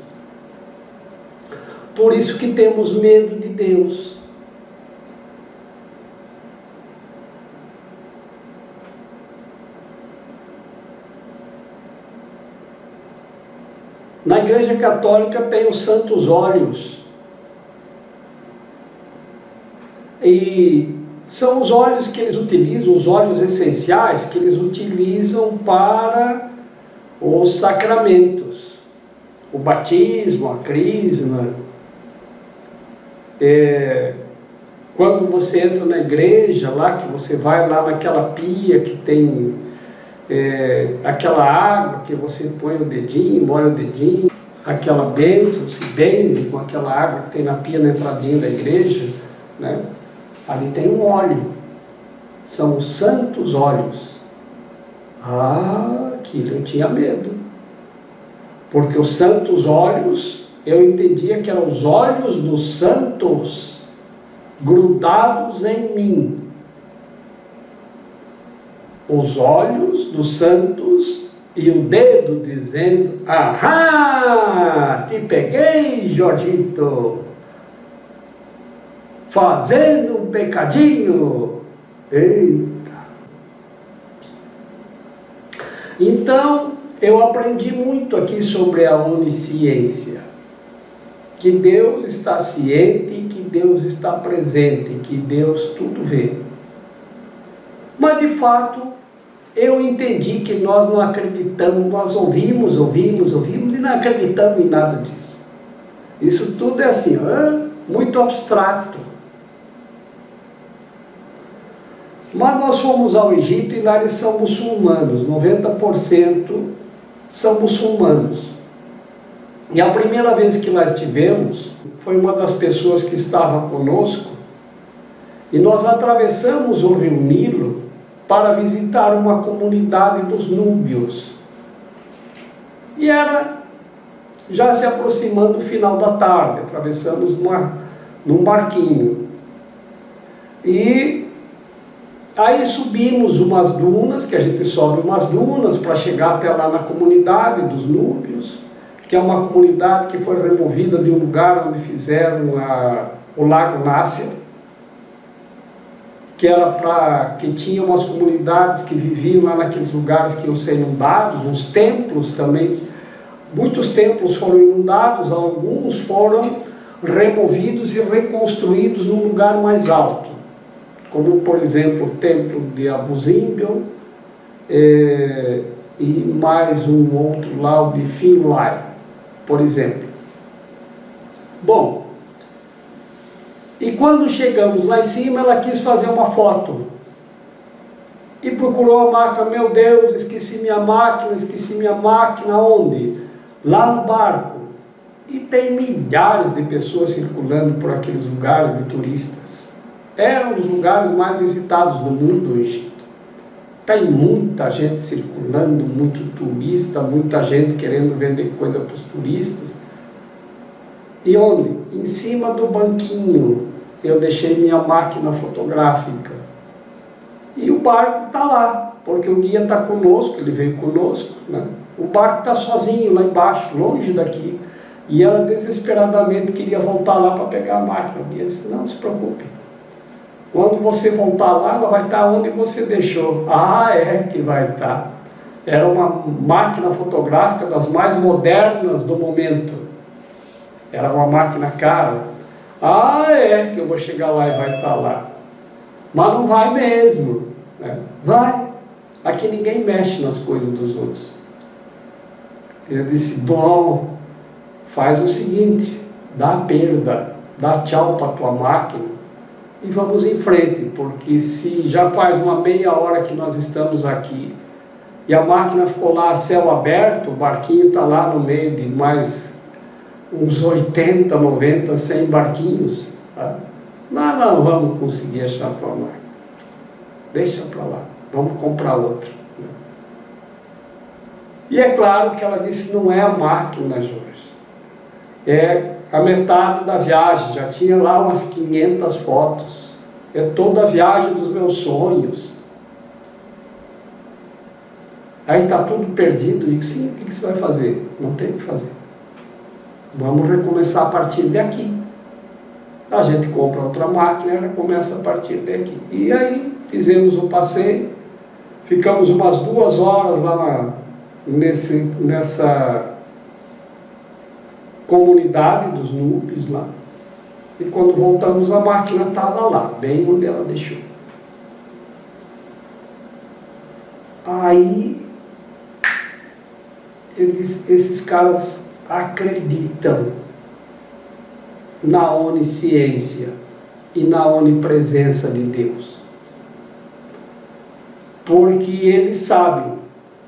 Por isso que temos medo de Deus. Na Igreja Católica tem os santos óleos. E são os óleos que eles utilizam, os óleos essenciais que eles utilizam para os sacramentos. O batismo, a crisma. Quando você entra na igreja, lá que você vai lá naquela pia que tem aquela água que você põe o dedinho, molha o dedinho, aquela bênção, se benze com aquela água que tem na pia na entradinha da igreja, né? Ali tem um óleo, são os santos óleos. Aquilo eu tinha medo, porque os santos óleos, eu entendia que eram os olhos dos santos grudados em mim. Os olhos dos santos e o dedo dizendo: ahá, te peguei, Jorgito, fazendo um pecadinho. Eita! Então, eu aprendi muito aqui sobre a onisciência, que Deus está ciente, que Deus está presente, que Deus tudo vê. Mas de fato, eu entendi que nós não acreditamos, nós ouvimos e não acreditamos em nada disso. Isso tudo é assim, muito abstrato. Mas nós fomos ao Egito e lá eles são muçulmanos, 90% são muçulmanos. E a primeira vez que lá estivemos, foi uma das pessoas que estava conosco, e nós atravessamos o rio Nilo para visitar uma comunidade dos núbios. E era já se aproximando o final da tarde, atravessamos num barquinho. E aí subimos umas dunas, que a gente sobe umas dunas para chegar até lá na comunidade dos núbios, que é uma comunidade que foi removida de um lugar onde fizeram o Lago Nasser, que tinha umas comunidades que viviam lá naqueles lugares que iam ser inundados, os templos também, muitos templos foram inundados, alguns foram removidos e reconstruídos num lugar mais alto, como por exemplo o templo de Abu Simbel e mais um outro lá, o de Finlay, por exemplo. Bom, e quando chegamos lá em cima, ela quis fazer uma foto. E procurou a máquina, meu Deus, esqueci minha máquina onde? Lá no barco. E tem milhares de pessoas circulando por aqueles lugares de turistas. Eram os lugares mais visitados do mundo, o Egito. Tem muita gente circulando, muito turista, muita gente querendo vender coisa para os turistas. E onde? Em cima do banquinho eu deixei minha máquina fotográfica. E o barco está lá, porque o guia está conosco, ele veio conosco, né? O barco está sozinho lá embaixo, longe daqui. E ela desesperadamente queria voltar lá para pegar a máquina. O guia disse: não se preocupe. Quando você voltar lá, ela vai estar onde você deixou. Que vai estar. Era uma máquina fotográfica das mais modernas do momento. Era uma máquina cara. Que eu vou chegar lá e vai estar lá. Mas não vai mesmo, né? Vai. Aqui ninguém mexe nas coisas dos outros. Ele disse: bom, faz o seguinte, dá a perda, dá tchau para a tua máquina e vamos em frente, porque se já faz uma meia hora que nós estamos aqui e a máquina ficou lá a céu aberto, o barquinho está lá no meio de mais uns 80, 90, 100 barquinhos, tá? Não vamos conseguir achar a tua máquina. Deixa para lá, vamos comprar outra. E é claro que ela disse, não é a máquina, Jorge. É a metade da viagem, já tinha lá umas 500 fotos. É toda a viagem dos meus sonhos. Aí está tudo perdido. Eu digo, sim, o que você vai fazer? Não tem o que fazer. Vamos recomeçar a partir daqui. A gente compra outra máquina e recomeça a partir daqui. E aí fizemos o passeio, ficamos umas 2 horas lá nessa comunidade dos núbios lá. E quando voltamos, a máquina estava lá, bem onde ela deixou. Aí esses caras acreditam na onisciência e na onipresença de Deus. Porque eles sabem,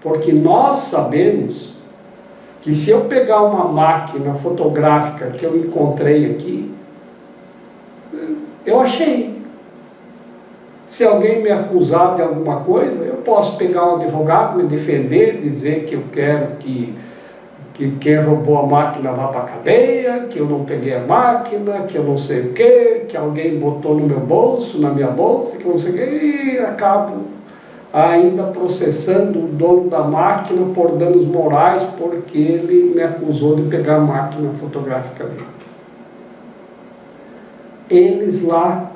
porque nós sabemos que se eu pegar uma máquina fotográfica que eu encontrei aqui, eu achei. Se alguém me acusar de alguma coisa, eu posso pegar um advogado, me defender, dizer que eu quero que quem roubou a máquina vá para a cadeia, que eu não peguei a máquina, que eu não sei o quê, que alguém botou no meu bolso, na minha bolsa, que eu não sei o quê, e acabo ainda processando o dono da máquina por danos morais, porque ele me acusou de pegar a máquina fotográfica dele. Eles lá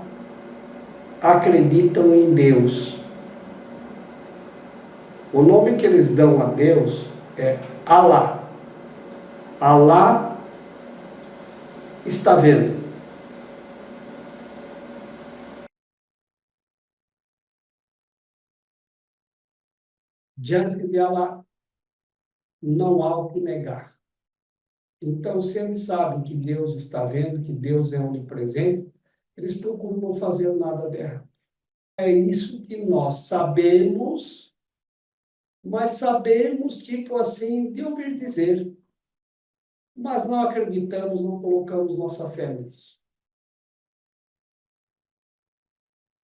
acreditam em Deus. O nome que eles dão a Deus é Alá. Alá está vendo. Diante de Alá, não há o que negar. Então, se eles sabem que Deus está vendo, que Deus é onipresente, eles procuram não fazer nada de errado. É isso que nós sabemos, mas sabemos, tipo assim, de ouvir dizer. Mas não acreditamos, não colocamos nossa fé nisso.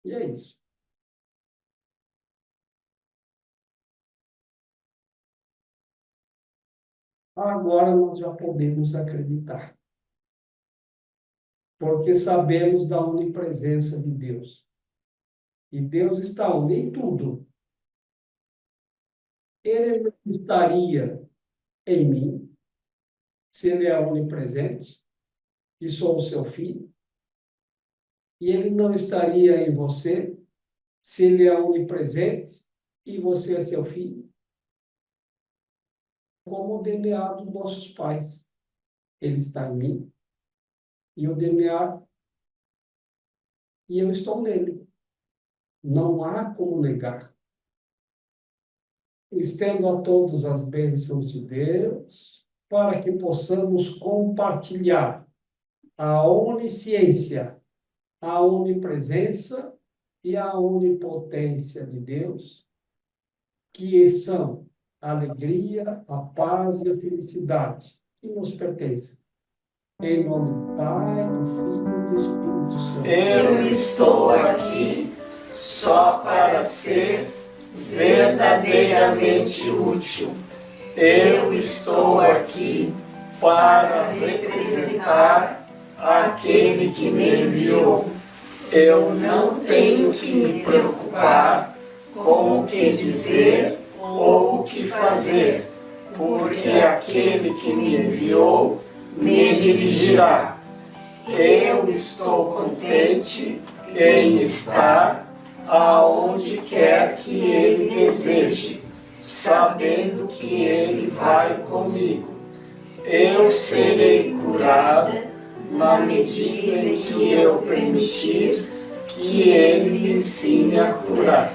E é isso. Agora nós já podemos acreditar. Porque sabemos da onipresença de Deus. E Deus está onde? Em tudo. Ele não estaria em mim, se Ele é onipresente, e sou o seu filho. E Ele não estaria em você, se Ele é onipresente, e você é seu filho. Como o DNA dos nossos pais. Ele está em mim, e o DNA, e eu estou nele. Não há como negar. Estendo a todos as bênçãos de Deus, para que possamos compartilhar a onisciência, a onipresença e a onipotência de Deus, que são a alegria, a paz e a felicidade que nos pertencem. Em nome do Pai, do Filho e do Espírito Santo. Eu estou aqui só para ser verdadeiramente útil. Eu estou aqui para representar aquele que me enviou. Eu não tenho que me preocupar com o que dizer ou o que fazer, porque aquele que me enviou me dirigirá. Eu estou contente em estar aonde quer que Ele deseje, sabendo que Ele vai comigo. Eu serei curada na medida em que eu permitir que Ele me ensine a curar.